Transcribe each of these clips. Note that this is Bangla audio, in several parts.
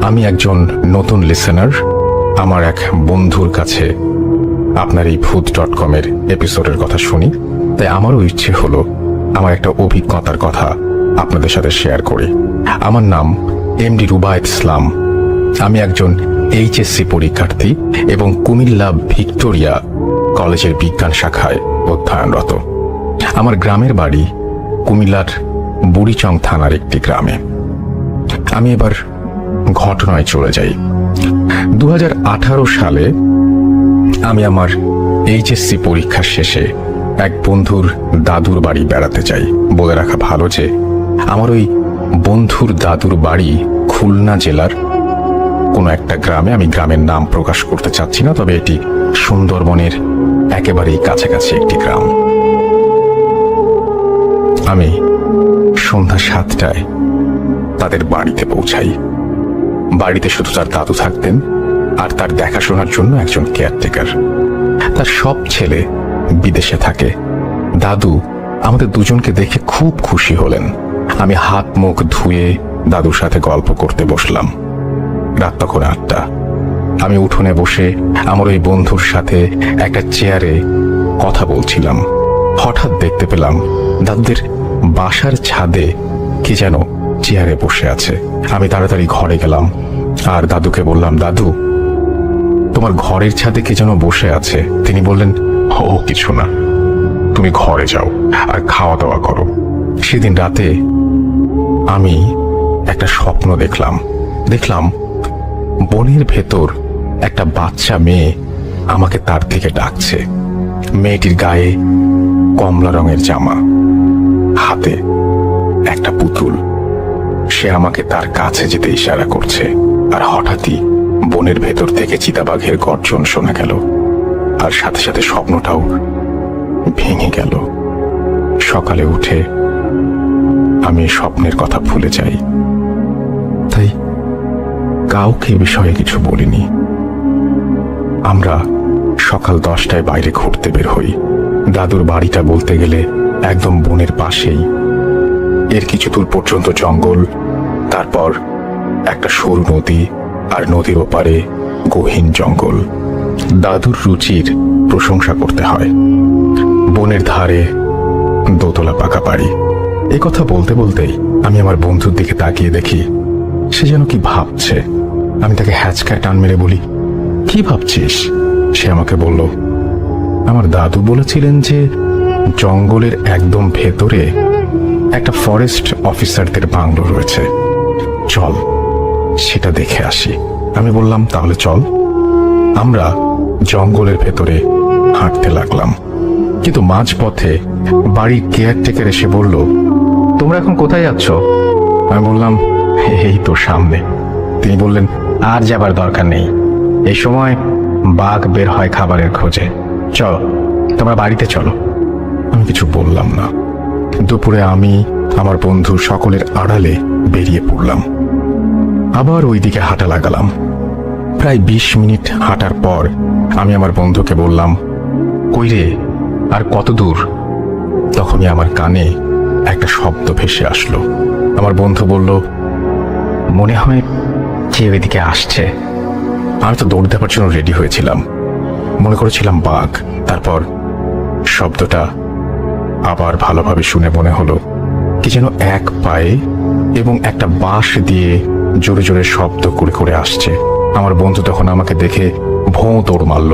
আমি একজন নতুন লিসেনার। আমার এক বন্ধুর কাছে আপনার এই ভূত.com এর এপিসোডের কথা শুনি, তাই আমারও ইচ্ছে হলো আমার একটা অভিজ্ঞতার কথা আপনাদের সাথে শেয়ার করি। আমার নাম এমডি রুবায়েত ইসলাম। আমি একজন এইচএসসি পরীক্ষার্থী এবং কুমিল্লা ভিক্টোরিয়া কলেজের বিজ্ঞান শাখায় অধ্যয়নরত। আমার গ্রামের বাড়ি কুমিল্লার বুড়িচং থানার একটি গ্রামে। আমি এবার ঘটনায় চলে যাই। 2018 সালে আমি আমার এইচএসসি পরীক্ষার শেষে এক বন্ধুর দাদুর বাড়ি বেড়াতে যাই। বলে রাখা ভালো যে আমার ওই বন্ধুর দাদুর বাড়ি খুলনা জেলার কোনো একটা গ্রামে। আমি গ্রামের নাম প্রকাশ করতে চাচ্ছি না, তবে এটি সুন্দরবনের একেবারেই কাছাকাছি একটি গ্রাম। আমি সন্ধ্যা 7টায় তাদের বাড়িতে পৌঁছাই। বাড়িতে শুধু তার দাদু থাকতেন আর তার দেখাশোনার জন্য একজন কেয়ারটেকার। তার সব ছেলে বিদেশে থাকে। দাদু আমাদের দুজনকে দেখে খুব খুশি হলেন। আমি হাত মুখ ধুয়ে দাদুর সাথে গল্প করতে বসলাম। রাত তখন 8টা। আমি উঠোনে বসে আমার ওই বন্ধুর সাথে একটা চেয়ারে কথা বলছিলাম। হঠাৎ দেখতে পেলাম দাদুদের বাসার ছাদে কে যেন চেয়ারে বসে আছে। আমি তাড়াতাড়ি ঘরে গেলাম আর দাদুকে বললাম, দাদু, তোমার ঘরের ছাদে কে যেন বসে আছে। তিনি বললেন, ও কিছু না, তুমি ঘরে যাও আর খাওয়া দাওয়া করো। সেদিন রাতে আমি একটা স্বপ্ন দেখলাম বনের ভেতর একটা বাচ্চা মেয়ে আমাকে তার থেকে ডাকছে। মেয়েটির গায়ে কমলা রঙের জামা, হাতে একটা পুতুল। সে আমাকে তার কাছে যেতে ইশারা করছে। আর হঠাৎই বনের ভেতর থেকে চিতাবাঘের গর্জন শোনা গেল, আর সাথে সাথে স্বপ্নটাও ভেঙে গেল। সকালে উঠে আমি স্বপ্নের কথা ভুলে যাই, তাই কাউকে বিষয়ে কিছু বলিনি। আমরা সকাল 10টায় বাইরে ঘুরতে বের হই। দাদুর বাড়িটা বলতে গেলে একদম বনের পাশেই। এর কিছু দূর পর্যন্ত জঙ্গল, তারপর একটা সরু নদী, আর নদীর ওপারে গহীন জঙ্গল। দাদুর রুচির প্রশংসা করতে হয়। বনের ধারে দোতলা পাকা বাড়ি। এ কথা বলতে বলতেই আমি আমার বন্ধুর দিকে তাকিয়ে দেখি সে যেন কি ভাবছে। আমি তাকে হ্যাচকায় টান মেরে বলি, কি ভাবছিস? সে আমাকে বলল, আমার দাদু বলেছিলেন যে জঙ্গলের একদম ভেতরে একটা ফরেস্ট অফিসারদের বাংলো রয়েছে, চল সেটা দেখে আসি। আমি বললাম, তাহলে চল। আমরা জঙ্গলের ভেতরে হাঁটতে লাগলাম, কিন্তু মাঝপথে বাড়ির কেয়ারটেকার এসে বলল, তোমরা এখন কোথায় যাচ্ছ? আমি বললাম, এই তো সামনে। তিনি বললেন, আর যাবার দরকার নেই, এই সময় বাঘ বের হয় খাবারের খোঁজে, চলো তোমরা বাড়িতে চলো। আমি কিছু বললাম না। দুপুরে আমি আমার বন্ধু সকলের আড়ালে বেরিয়ে পড়লাম। আবার ওইদিকে হাঁটা লাগালাম। প্রায় 20 মিনিট হাঁটার পর আমি আমার বন্ধুকে বললাম, কই রে, আর কত দূর? তখনই আমার কানে একটা শব্দ ভেসে আসলো। আমার বন্ধু বলল, মনে হয় কেউ এদিকে আসছে। আমি তো দৌড় দেওয়ার জন্য রেডি হয়েছিলাম, মনে করেছিলাম বাঘ। তারপর শব্দটা আবার ভালোভাবে শুনে মনে হলো কি যেন এক পায়ে এবং একটা বাঁশ দিয়ে জোরে জোরে শব্দ করে করে আসছে। আমার বন্ধু তখন আমাকে দেখে ভোঁ দৌড় মারল।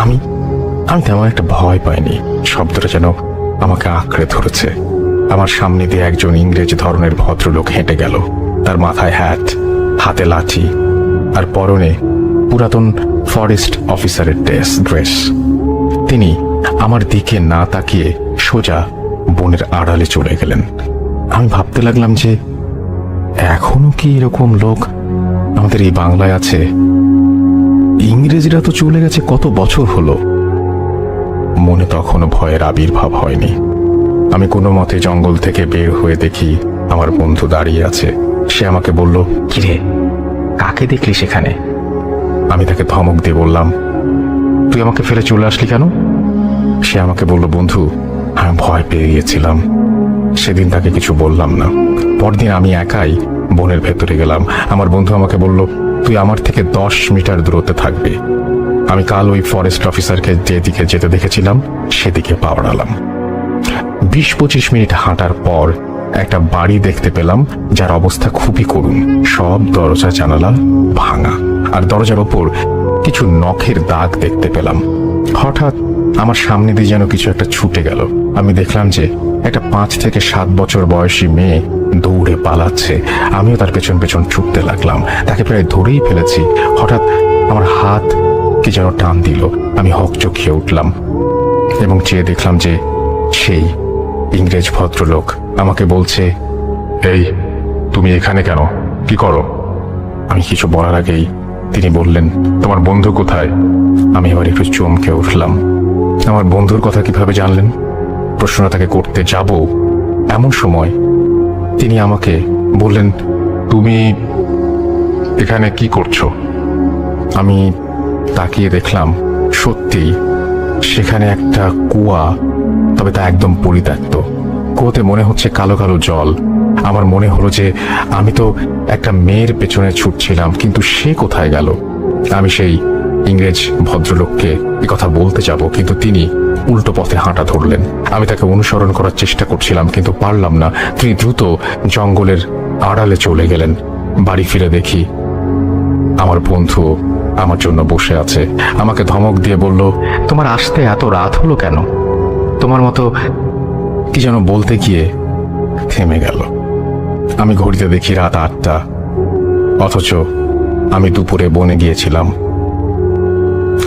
আমি তেমন একটা ভয় পাইনি। শব্দটা যেন আমাকে আঁকড়ে ধরেছে। আমার সামনে দিয়ে একজন ইংরেজ ধরনের ভদ্রলোক হেঁটে গেল। তার মাথায় হ্যাট, হাতে লাঠি, আর পরনে পুরাতন ফরেস্ট অফিসারের ড্রেস। তিনি আমার দিকে না তাকিয়ে সোজা বনের আড়ালে চলে গেলেন। আমি ভাবতে লাগলাম যে এখনো কি এরকম লোক আমাদের এই বাংলায় আছে? ইংরেজরা তো চলে গেছে কত বছর হলো। মনে তখনও ভয়ের আবির্ভাব হয়নি। আমি কোনো মতে জঙ্গল থেকে বের হয়ে দেখি আমার বন্ধু দাঁড়িয়ে আছে। সে আমাকে বলল, কিরে, কাকে দেখলি সেখানে? আমি তাকে ধমক দিয়ে বললাম, তুই আমাকে ফেলে চলে আসলি কেন? সে আমাকে বলল, বন্ধু, আমি ভয় পেয়ে গিয়েছিলাম। সেদিন তাকে কিছু বললাম না। পরদিন আমি একাই বনের ভেতরে গেলাম। আমার বন্ধু আমাকে বলল, তুই আমার থেকে 10 মিটার দূরত্বে থাকবি। আমি কাল ওই ফরেস্ট অফিসারকে যেদিকে যেতে দেখেছিলাম সেদিকে পা বাড়ালাম। 20-25 মিনিট হাঁটার পর একটা বাড়ি দেখতে পেলাম, যার অবস্থা খুবই করুণ। সব দরজা জানালা ভাঙা, আর দরজার ওপর কিছু নখের দাগ দেখতে পেলাম। হঠাৎ আমার সামনে দিয়ে যেন কিছু একটা ছুটে গেল। আমি দেখলাম যে একটা 5 থেকে 7 বছর বয়সী মেয়ে দৌড়ে পালাচ্ছে। আমিও তার পেছন পেছন ছুটতে লাগলাম, তাকে প্রায় ধরেই ফেলেছি। হঠাৎ আমার হাত কি যেন টান দিল। আমি হকচকিয়ে উঠলাম এবং চেয়ে দেখলাম যে সেই ইংরেজ ভদ্রলোক আমাকে বলছে, এই তুমি এখানে কেন, কি করো? আমি কিছু বলার আগেই তিনি বললেন, তোমার বন্ধু কোথায়? আমি এবার একটু চমকে উঠলাম। আমার বন্ধুর কথা কিভাবে জানলেন? প্রশ্নটা তাকে করতে যাব এমন সময় তিনি আমাকে বললেন, তুমি এখানে কি করছো? আমি তাকিয়ে দেখলাম সত্যি সেখানে একটা কুয়া, তবে তা একদম পরিত্যক্ত। কুয়োতে মনে হচ্ছে কালো কালো জল। আমার মনে হলো যে আমি তো একটা মেয়ের পেছনে ছুটছিলাম, কিন্তু সে কোথায় গেল? আমি সেই ইংরেজ ভদ্রলোককে এ কথা বলতে যাব, কিন্তু তিনি উল্টো পথে হাঁটা ধরলেন। আমি তাকে অনুসরণ করার চেষ্টা করছিলাম, কিন্তু পারলাম না। তিনি দ্রুত জঙ্গলের আড়ালে চলে গেলেন। বাড়ি ফিরে দেখি আমার বন্ধু আমার জন্য বসে আছে। আমাকে ধমক দিয়ে বলল, তোমার আসতে এত রাত হলো কেন? তোমার মতো কি যেন বলতে গিয়ে থেমে গেল। আমি ঘড়িতে দেখি রাত 8টা, অথচ আমি দুপুরে বনে গিয়েছিলাম।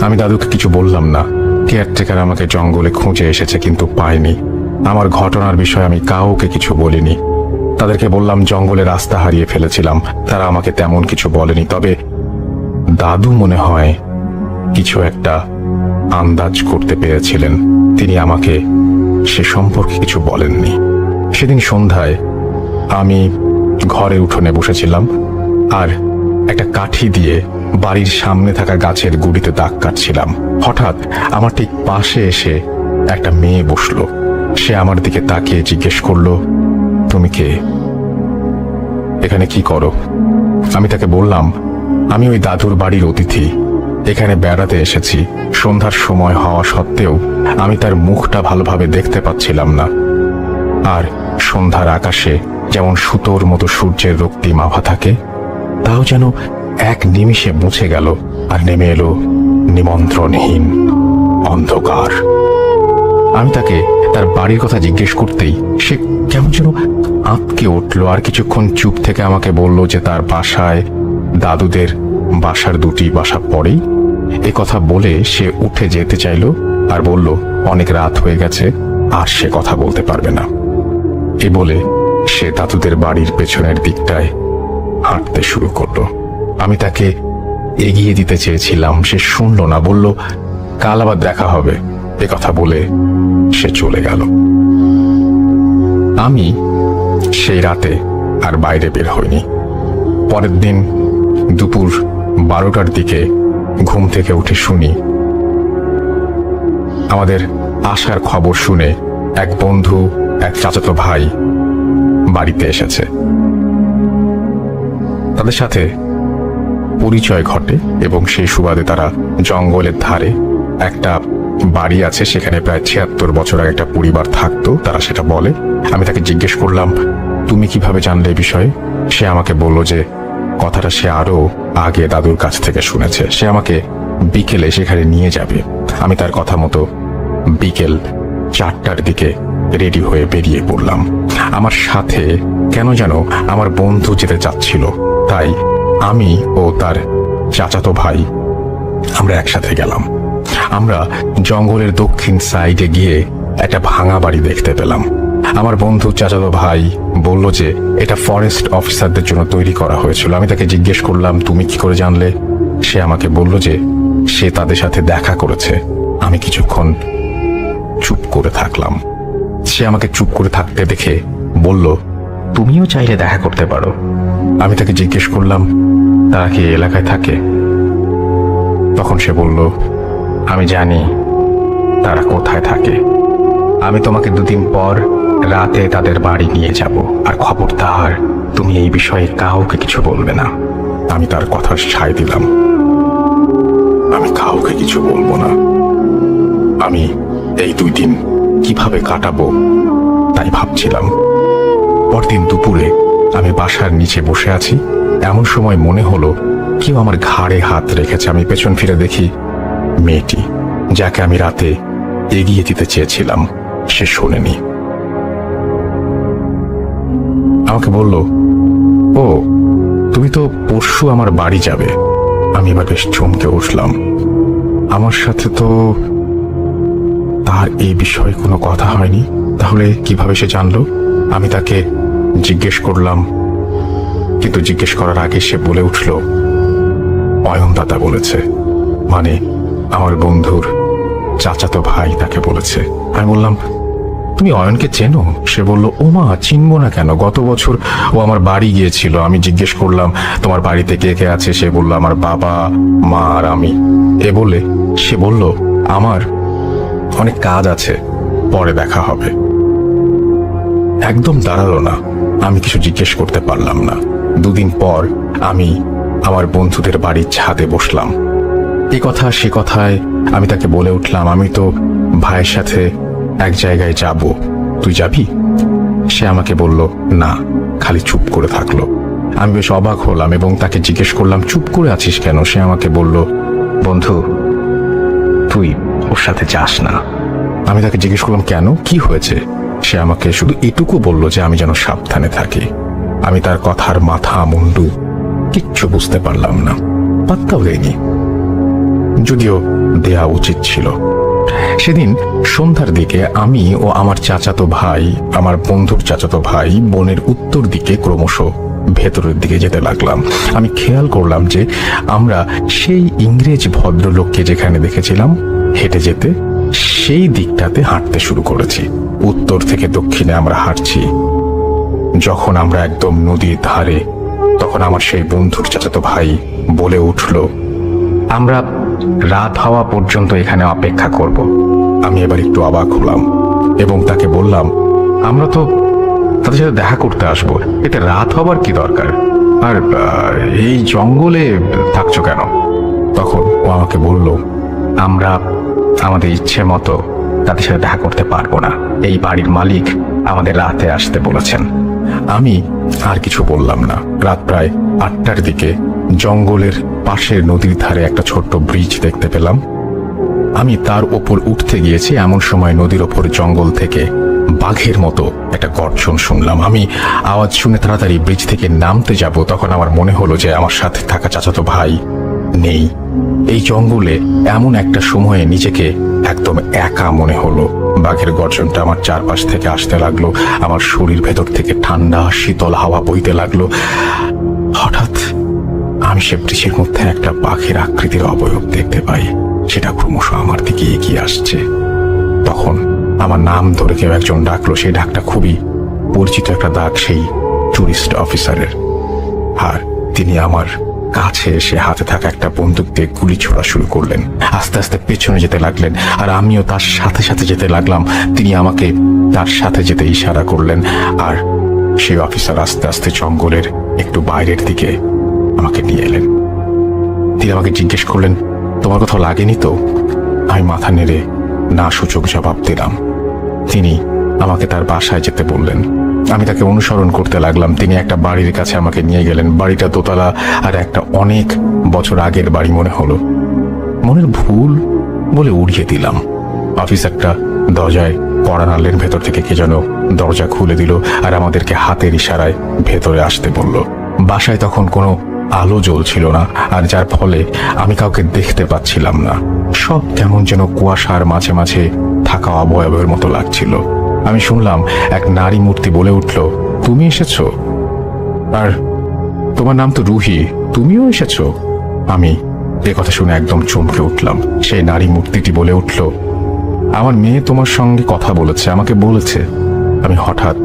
আমি দাদুকে কিছু বললাম না। কেয়ারটেকার আমাকে জঙ্গলে খুঁজে এসেছে, কিন্তু পায়নি। আমার ঘটনার বিষয়ে আমি কাউকে কিছু বলিনি। তাদেরকে বললাম জঙ্গলে রাস্তা হারিয়ে ফেলেছিলাম। তারা আমাকে তেমন কিছু বলেনি, তবে দাদু মনে হয় কিছু একটা আন্দাজ করতে পেরেছিলেন। তিনি আমাকে সে সম্পর্কে কিছু বলেননি। সেদিন সন্ধ্যায় আমি ঘরে উঠোনে বসেছিলাম আর একটা কাঠি দিয়ে বাড়ির সামনে থাকা গাছের গুড়িতে দাগ কাটছিলাম। হঠাৎ আমার ঠিক পাশে এসে একটা মেয়ে বসলো। সে আমার দিকে তাকিয়ে জিজ্ঞেস করলো, তুমি কে? এখানে কি করো? আমি তাকে বললাম, আমি ওই দাদুর বাড়ির অতিথি, এখানে বেড়াতে এসেছি। সন্ধ্যার সময় হওয়া সত্ত্বেও আমি তার মুখটা ভালোভাবে দেখতে পাচ্ছিলাম না। আর সন্ধ্যার আকাশে যেমন সুতোর মতো সূর্যের রক্তিম আভা থাকে, তাও যেন এক নিমিষে মুছে গেল, আর নেমে এলো নিমন্ত্রণহীন অন্ধকার। আমি তাকে তার বাড়ির কথা জিজ্ঞেস করতেই সে কেমন যেন আঁতকে উঠল, আর কিছুক্ষণ চুপ থেকে আমাকে বলল যে তার বাসায় দাদুদের বাসার 2টি বাসা পরেই। এ কথা বলে সে উঠে যেতে চাইল আর বলল অনেক রাত হয়ে গেছে, আর সে কথা বলতে পারবে না। এ বলে সে দাদুদের বাড়ির পেছনের দিকটায় হাঁটতে শুরু করলো। আমি তাকে এগিয়ে দিতে চেয়েছিলাম, সে শুনল না। বলল, কাল আবার দেখা হবে। এ কথা বলে সে চলে গেল। আমি সেই রাতে আর বাইরে বের হইনি। পরের দিন দুপুর 12টার দিকে ঘুম থেকে উঠে শুনি আমাদের আসার খবর শুনে এক বন্ধু, এক চাচাতো ভাই বাড়িতে এসেছে। তাদের সাথে পরিচয় ঘটে এবং সেই সুবাদে তারা জঙ্গলের ধারে একটা বাড়ি আছে, সেখানে প্রায় 76 বছর আগে একটা পরিবার থাকতো, তারা সেটা বলে। আমি তাকে জিজ্ঞেস করলাম, তুমি কিভাবে জানলে এই বিষয়ে? সে আমাকে বলল যে কথাটা সে আরো আগে দাদুর কাছ থেকে শুনেছে। সে আমাকে বিকেলে সেখানে নিয়ে যাবে। আমি তার কথা মতো বিকেল 4টার দিকে রেডি হয়ে বেরিয়ে পড়লাম। আমার সাথে কেন যেন আমার বন্ধু যেতে চাচ্ছিল, তাই আমি ও তার চাচাতো ভাই আমরা একসাথে গেলাম। আমরা জঙ্গলের দক্ষিণ সাইডে গিয়ে একটা ভাঙা বাড়ি দেখতে পেলাম। আমার বন্ধু চাচাতো ভাই বলল যে এটা ফরেস্ট অফিসারদের জন্য তৈরি করা হয়েছিল। আমি তাকে জিজ্ঞেস করলাম, তুমি কি করে জানলে? সে আমাকে বলল যে সে তাদের সাথে দেখা করেছে। আমি কিছুক্ষণ চুপ করে থাকলাম। সে আমাকে চুপ করে থাকতে দেখে বলল, তুমিও চাইলে দেখা করতে পারো। আমি তাকে জিজ্ঞেস করলাম, তারা কি এলাকায় থাকে? তখন সে বলল, আমি জানি তারা কোথায় থাকে। আমি তোমাকে 2 দিন পর রাতে তাদের বাড়ি নিয়ে যাব, আর খবরদার তুমি এই বিষয়ে কাউকে কিছু বলবে না। আমি তার কথা সায় দিলাম, আমি কাউকে কিছু বলবো না। আমি এই 2 দিন কিভাবে কাটাবো তাই ভাবছিলাম। পরদিন দুপুরে আমি বাসার নিচে বসে আছি, এমন সময় মনে হলো কেউ আমার ঘাড়ে হাত রেখেছে। আমি পেছন ফিরে দেখি মেয়েটি, যাকে আমি রাতে এগিয়ে দিতে চেয়েছিলাম, সে শোনেনি। আমাকে বলল, ও তুমি তো পরশু আমার বাড়ি যাবে। আমি এবার বেশ চমকে উঠলাম। আমার সাথে তো তার এই বিষয়ে কোনো কথা হয়নি, তাহলে কিভাবে সে জানলো? আমি তাকে জিজ্ঞেস করলাম, কিন্তু জিজ্ঞেস করার আগে সে বলে উঠল, অয়ন দাদা বলেছে, মানে আমার বন্ধুর চাচাতো ভাই তাকে বলেছে। আমি বললাম, তুমি অয়নকে চেনো? সে বলল, ও মা, চিনবো না কেন? গত বছর ও আমার বাড়ি গিয়েছিল। আমি জিজ্ঞেস করলাম, তোমার বাড়িতে কে কে আছে? সে বলল, আমার বাবা, মা আর আমি। এ বলে সে বলল, আমার অনেক কাজ আছে, পরে দেখা হবে। একদম দাঁড়ালো না। আমি কিছু জিজ্ঞেস করতে পারলাম না। 2 দিন পর আমি আমার বন্ধুদের বাড়ির ছাদে বসলাম। এ কথা সে কথায় আমি তাকে বলে উঠলাম, আমি তো ভাইয়ের সাথে এক জায়গায় যাব, তুই যাবি? সে আমাকে বলল, না, খালি চুপ করে থাকলো। আমি বেশ অবাক হলাম এবং তাকে জিজ্ঞেস করলাম, চুপ করে আছিস কেন? সে আমাকে বলল, বন্ধু, তুই ওর সাথে যাস না। আমি তাকে জিজ্ঞেস করলাম, কেন, কি হয়েছে? সে আমাকে শুধু এটুকু বলল যে আমি যেন সাবধানে থাকি। আমি তার কথার মাথা মুন্ডু কিচ্ছু বুঝতে পারলাম না, পাত্তাও দেয়নি, যদিও দেয়া উচিত ছিল। সেদিন সন্ধ্যার দিকে আমি ও আমার চাচাতো ভাই, আমার বন্ধুর চাচাতো ভাই, বনের উত্তর দিকে ক্রমশ ভেতরের দিকে যেতে লাগলাম। আমি খেয়াল করলাম যে আমরা সেই ইংরেজ ভদ্রলোককে যেখানে দেখেছিলাম হেঁটে যেতে, সেই দিকটাতে হাঁটতে শুরু করেছি। উত্তর থেকে দক্ষিণে আমরা হাঁটছি। যখন আমরা একদম নদীর ধারে, তখন আমার সেই বন্ধুর চাচাতো ভাই বলে উঠল, আমরা রাত হওয়া পর্যন্ত এখানে অপেক্ষা করব। আমি এবার একটু অবাক হলাম এবং তাকে বললাম, আমরা তো তাদের সাথে দেখা করতে আসবো, এতে রাত হবার কি দরকার? আর এই জঙ্গলে থাকছো কেন? তখন ও আমাকে বলল, আমরা আমাদের ইচ্ছে মতো তাদের সাথে দেখা করতে পারবো না। এই বাড়ির মালিক আমাদের রাতে আসতে বলেছেন। আমি আর কিছু বললাম না। রাত প্রায় 8টার দিকে জঙ্গলের পাশের নদীর ধারে একটা ছোট্ট ব্রিজ দেখতে পেলাম। আমি তার ওপর উঠতে গিয়েছি, এমন সময় নদীর ওপর জঙ্গল থেকে বাঘের মতো একটা গর্জন শুনলাম। আমি আওয়াজ শুনে তাড়াতাড়ি ব্রিজ থেকে নামতে যাব, তখন আমার মনে হলো যে আমার সাথে থাকা চাচাতো ভাই নেই। এই জঙ্গলে এমন একটা সময়ে নিজেকে একদম একা মনে হলো। বাঘের গর্জনটা আমার চারপাশ থেকে আসতে লাগলো, আমার শরীর ভেতর থেকে ঠান্ডা শীতল হাওয়া বইতে লাগলো। হঠাৎ আমি সে ব্রিজের মধ্যে একটা বাঘের আকৃতির অবয়ব দেখতে পাই, সেটা ক্রমশ আমার দিকে এগিয়ে আসছে। তখন আমার নাম ধরে কেউ একজন ডাকলো। সেই ডাকটা খুবই পরিচিত একটা ডাক, সেই টুরিস্ট অফিসারের। আর তিনি আমার কাছে এসে হাতে থাকা একটা বন্দুক দিয়ে গুলি ছোড়া শুরু করলেন। আস্তে আস্তে পেছনে যেতে লাগলেন আর আমিও তার সাথে সাথে যেতে লাগলাম। তিনি আমাকে তার সাথে যেতে ইশারা করলেন আর সেই অফিসার আস্তে আস্তে জঙ্গলের একটু বাইরের দিকে আমাকে নিয়ে এলেন। তিনি আমাকে জিজ্ঞেস করলেন, তোমার কোথাও লাগেনি তো? আমি মাথা নেড়ে না সূচক জবাব দিলাম। তিনি আমাকে তার বাসায় যেতে বললেন। আমি তাকে অনুসরণ করতে লাগলাম। তিনি একটা বাড়ির কাছে আমাকে নিয়ে গেলেন। বাড়িটা দোতলা আর একটা অনেক বছর আগের বাড়ি মনে হলো। মনের ভুল বলে উড়িয়ে দিলাম। অফিসারটা দরজায় কড়া নাড়লেন, ভেতর থেকে কে যেন দরজা খুলে দিল আর আমাদেরকে হাতের ইশারায় ভেতরে আসতে বলল। বাসায় তখন কোনো আলো জ্বলছিল না, আর যার ফলে আমি কাউকে দেখতে পাচ্ছিলাম না। সব কেমন যেন কুয়াশার মাঝে মাঝে থাকা অবয়বের মতো লাগছিল। আমি শুনলাম এক নারী মূর্তি বলে উঠল, তুমি এসেছো? আর তোমার নাম তো রুহি, তুমিও এসেছো? আমি এ কথা শুনে একদম চমকে উঠলাম। সেই নারী মূর্তিটি বলে উঠল, আমার মেয়ে তোমার সঙ্গে কথা বলেছে, আমাকে বলেছে। আমি হঠাৎ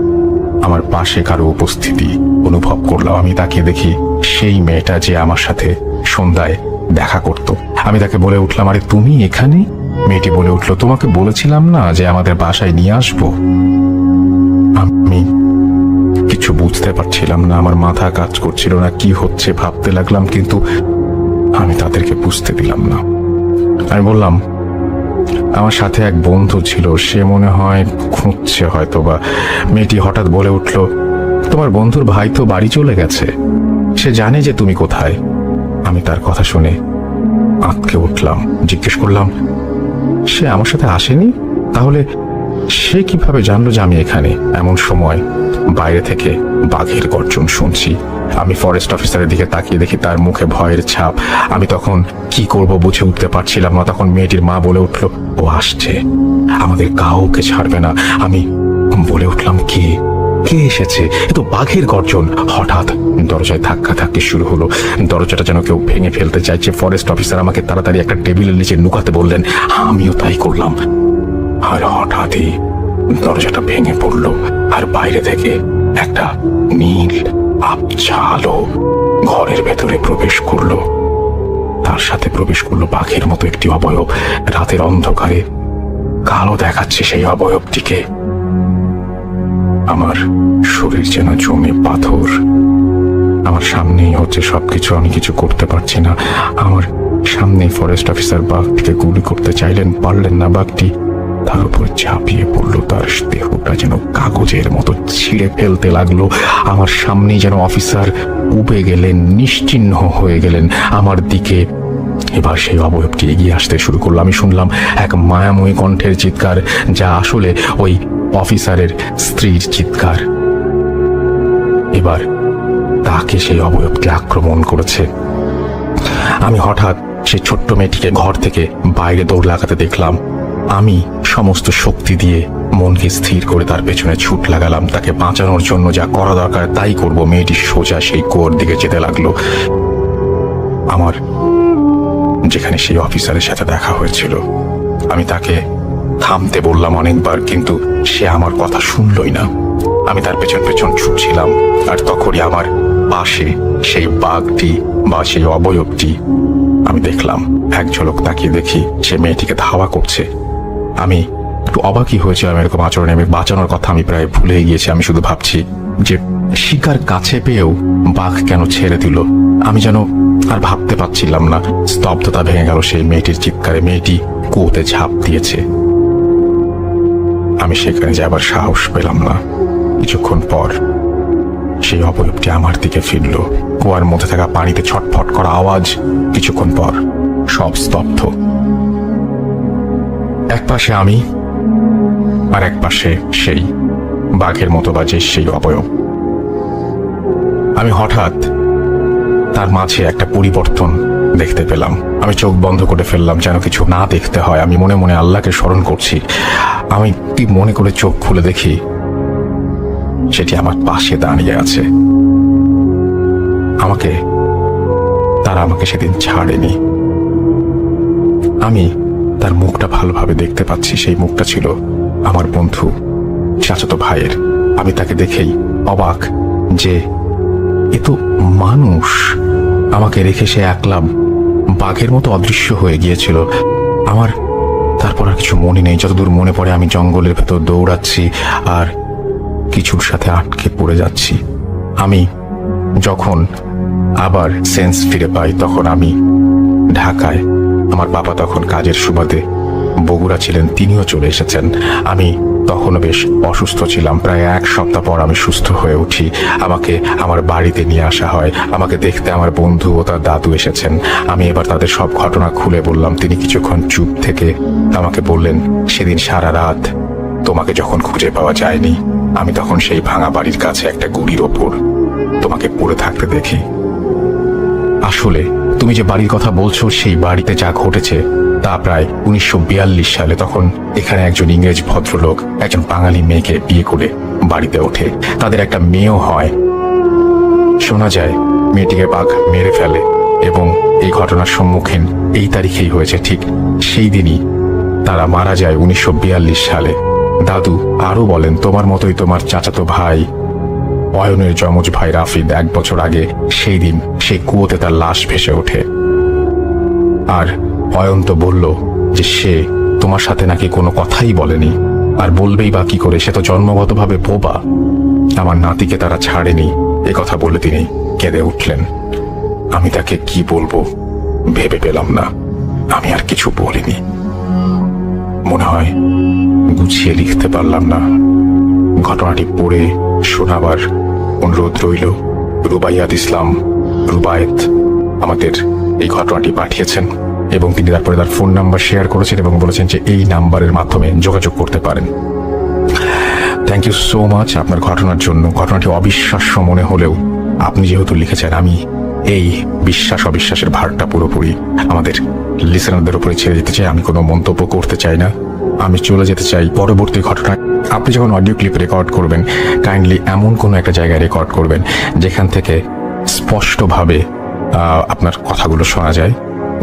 আমার পাশে কারো উপস্থিতি অনুভব করলাম। আমি তাকিয়ে দেখি সেই মেয়েটা যে আমার সাথে সন্ধ্যায় দেখা করত। আমি তাকে বলে উঠলাম, আরে তুমি এখানে? মেয়েটি বলে উঠল, তোমাকে বলেছিলাম না যে আমাদের বাসায় নিয়ে আসবো? আমি কিছু বুঝতে পারছিলাম না, আমার মাথা কাজ করছিল না, কি হচ্ছে ভাবতে লাগলাম, কিন্তু আমি তাদেরকে বুঝতে দিলাম না। আমি বললাম, আমার সাথে এক বন্ধু ছিল, সে মনে হয় খুঁজছে হয়তো বা। মেয়েটি হঠাৎ বলে উঠল, তোমার বন্ধুর ভাই তো বাড়ি চলে গেছে, সে জানে যে তুমি কোথায়। আমি তার কথা শুনে আঁতকে উঠলাম, জিজ্ঞেস করলাম, সে আমার সাথে আসেনি? তাহলে সে কিভাবে জানলো যে আমি এখানে? এমন সময় বাইরে থেকে বাঘের গর্জন শুনছি। আমি ফরেস্ট অফিসারের দিকে তাকিয়ে দেখি তার মুখে ভয়ের ছাপ। আমি তখন কি করব বুঝে উঠতে পারছিলাম না। তখন মেয়েটির মা বলে উঠল, ও আসছে, আমাদের কাউকে ছাড়বে না। আমি বলে উঠলাম, কে কে এসেছে? এ তো বাঘের গর্জন। হঠাৎ দরজায় ধাক্কা ধাক্কি শুরু হলো। দরজাটা যেন কেউ ভেঙে ফেলতে চাইছে। ফরেস্ট অফিসার আমাকে তাড়াতাড়ি একটা টেবিলের নিচে লুকাতে বললেন, আমিও তাই করলাম। আর হঠাৎই দরজাটা ভেঙে পড়ল, আর বাইরে থেকে একটা নীল আবছা আলো ঘরের ভেতরে প্রবেশ করলো। তার সাথে প্রবেশ করলো বাঘের মতো একটি অবয়ব। রাতের অন্ধকারে কালো দেখাচ্ছে সেই অবয়বটিকে। আমার শরীর যেন জমে পাথর। আমার সামনেই হচ্ছে সবকিছু, আমি কিছু করতে পারছি না। আমার সামনে ফরেস্ট অফিসার বাঘটিকে গুলি করতে চাইলেন, পারলেন না। বাঘটি তার উপর ঝাঁপিয়ে পড়লো, তার দেহটা যেন কাগজের মতো ছিঁড়ে ফেলতে লাগলো। আমার সামনেই যেন অফিসার উবে গেলেন, নিশ্চিহ্ন হয়ে গেলেন আমার দিকে। এবার সেই অবয়বটি এগিয়ে আসতে শুরু করলো। আমি শুনলাম এক মায়াময়ী কণ্ঠের চিৎকার, যা আসলে ওই অফিসারের স্ত্রীর চিৎকার। এবার তাকে সেই অবয়বটি আক্রমণ করেছে। আমি হঠাৎ সেই ছোট্ট মেয়েটিকে ঘর থেকে বাইরে দৌড় লাগাতে দেখলাম। আমি সমস্ত শক্তি দিয়ে মনকে স্থির করে তার পেছনে ছুট লাগালাম। তাকে বাঁচানোর জন্য যা করা দরকার তাই করব। মেয়েটি সোজা সেই কুয়োর দিকে যেতে লাগলো, আমার যেখানে সেই অফিসারের সাথে দেখা হয়েছিল। আমি তাকে থামতে বললাম অনেকবার, কিন্তু সে আমার কথা শুনলই না। আমি তার পেছন পেছন ছুটছিলাম, আর তখনই আমার পাশে সেই বাঘটি বা সেই অবয়বটি আমি দেখলাম। এক ঝলক তাকিয়ে দেখি সে মেয়েটিকে ধাওয়া করছে। আমি একটু অবাকই হয়েছিলাম এরকম আচরণে। আমি বাঁচানোর কথা আমি প্রায় ভুলে গিয়েছি। আমি শুধু ভাবছি যে শিকার কাছে পেয়েও বাঘ কেন ছেড়ে দিল। আমি যেন আর ভাবতে পারছিলাম না। স্তব্ধতা ভেঙে গেল সেই মেয়েটির চিৎকারে। মেয়েটি কুয়োতে ঝাঁপ দিয়েছে। আমি সেখানে যাবার সাহস পেলাম না। কিছুক্ষণ পর সেই অবয়বটি আমার দিকে ফিরল। কুয়ার মধ্যে থাকা পানিতে ছটফট করা আওয়াজ। কিছুক্ষণ পর সব স্তব্ধ। এক পাশে আমি, আর এক পাশে সেই বাঘের মতো বাজে সেই অবয়ব। আমি হঠাৎ তার মাঝে একটা পরিবর্তন দেখতে পেলাম। আমি চোখ বন্ধ করে ফেললাম, যেন কিছু না দেখতে হয়। আমি মনে মনে আল্লাহকে স্মরণ করছি। আমি কি মনে করে চোখ খুলে দেখি সেটি আমার পাশে দাঁড়িয়ে আছে। তারা আমাকে সেদিন ছাড়েনি। আমি তার মুখটা ভালোভাবে দেখতে পাচ্ছি। সেই মুখটা ছিল আমার বন্ধু চাচাতো ভাইয়ের। আমি তাকে দেখেই অবাক যে এ তো মানুষ। আমাকে রেখে সে একলা বাঘের মতো অদৃশ্য হয়ে গিয়েছিল। আমার তারপর আর কিছু মনে নেই। যতদূর মনে পড়ে আমি জঙ্গলের ভেতর দৌড়াচ্ছি আর কিছুর সাথে আটকে পড়ে যাচ্ছি। আমি যখন আবার সেন্স ফিরে পাই তখন আমি ঢাকায়। আমার বাবা তখন কাজের সুবাদে বগুড়া ছিলেন, তিনিও চলে এসেছেন। আমি তখনও বেশ অসুস্থ ছিলাম। প্রায় এক সপ্তাহ পর আমি সুস্থ হয়ে উঠি। আমাকে আমার বাড়িতে নিয়ে আসা হয়। আমাকে দেখতে আমার বন্ধু ও তার দাদু এসেছেন। আমি এবার তাদের সব ঘটনা খুলে বললাম। তিনি কিছুক্ষণ চুপ থেকে আমাকে বললেন, সেদিন সারা রাত তোমাকে যখন খুঁজে পাওয়া যায়নি, আমি তখন সেই ভাঙা বাড়ির কাছে একটা গুড়ির ওপর তোমাকে পড়ে থাকতে দেখি। আসলে তুমি যে বাড়ির কথা বলছো, সেই বাড়িতে যা ঘটেছে তা প্রায় 1942 সালে। তখন এখানে একজন ইংরেজ ভদ্রলোক একজন বাঙালি মেয়েকে বিয়ে করে বাড়িতে ওঠে। তাদের একটা মেয়েও হয়। শোনা যায় মেয়েটিকে বাঘ মেরে ফেলে এবং এই ঘটনার সম্মুখীন এই তারিখেই হয়েছে। ঠিক সেই দিনই তারা মারা যায় 1942 সালে। দাদু আরো বলেন, তোমার মতোই তোমার চাচাতো ভাই অয়নের যমজ ভাই রাফিদ 1 বছর আগে সেই দিন সেই কুয়োতে তার লাশ ভেসে ওঠে। আর অয়ন তো বলল যে সে তোমার সাথে নাকি কোনো কথাই বলেনি, আর বলবেই বা কি করে, সে তো জন্মগতভাবে বোবা। আমার নাতিকে তারা ছাড়েনি, এ কথা বলে তিনি কেঁদে উঠলেন। আমি তাকে কি বলবো ভেবে পেলাম না, আমি আর কিছু বলিনি। মনে হয় গুছিয়ে লিখতে পারলাম না। ঘটনাটি পড়ে শোনাবার অনুরোধ রইল। রুবাইয়াত ইসলাম রুবায়েত আমাদের এই ঘটনাটি পাঠিয়েছেন এবং তিনি তারপরে তার ফোন নাম্বার শেয়ার করেছেন এবং বলেছেন যে এই নাম্বারের মাধ্যমে যোগাযোগ করতে পারেন। থ্যাংক ইউ সো মাচ আপনার ঘটনার জন্য। ঘটনাটি অবিশ্বাস্য মনে হলেও আপনি যেহেতু লিখেছেন, আমি এই বিশ্বাস অবিশ্বাসের ভারটা পুরোপুরি আমাদের লিসেনারদের উপরে ছেড়ে দিতে চাই। আমি কোনো মন্তব্য করতে চাই না, আমি চলে যেতে চাই পরবর্তী ঘটনায়। আপনি যখন অডিও ক্লিপ রেকর্ড করবেন, কাইন্ডলি এমন কোনো একটা জায়গায় রেকর্ড করবেন যেখান থেকে স্পষ্টভাবে আপনার কথাগুলো শোনা যায়,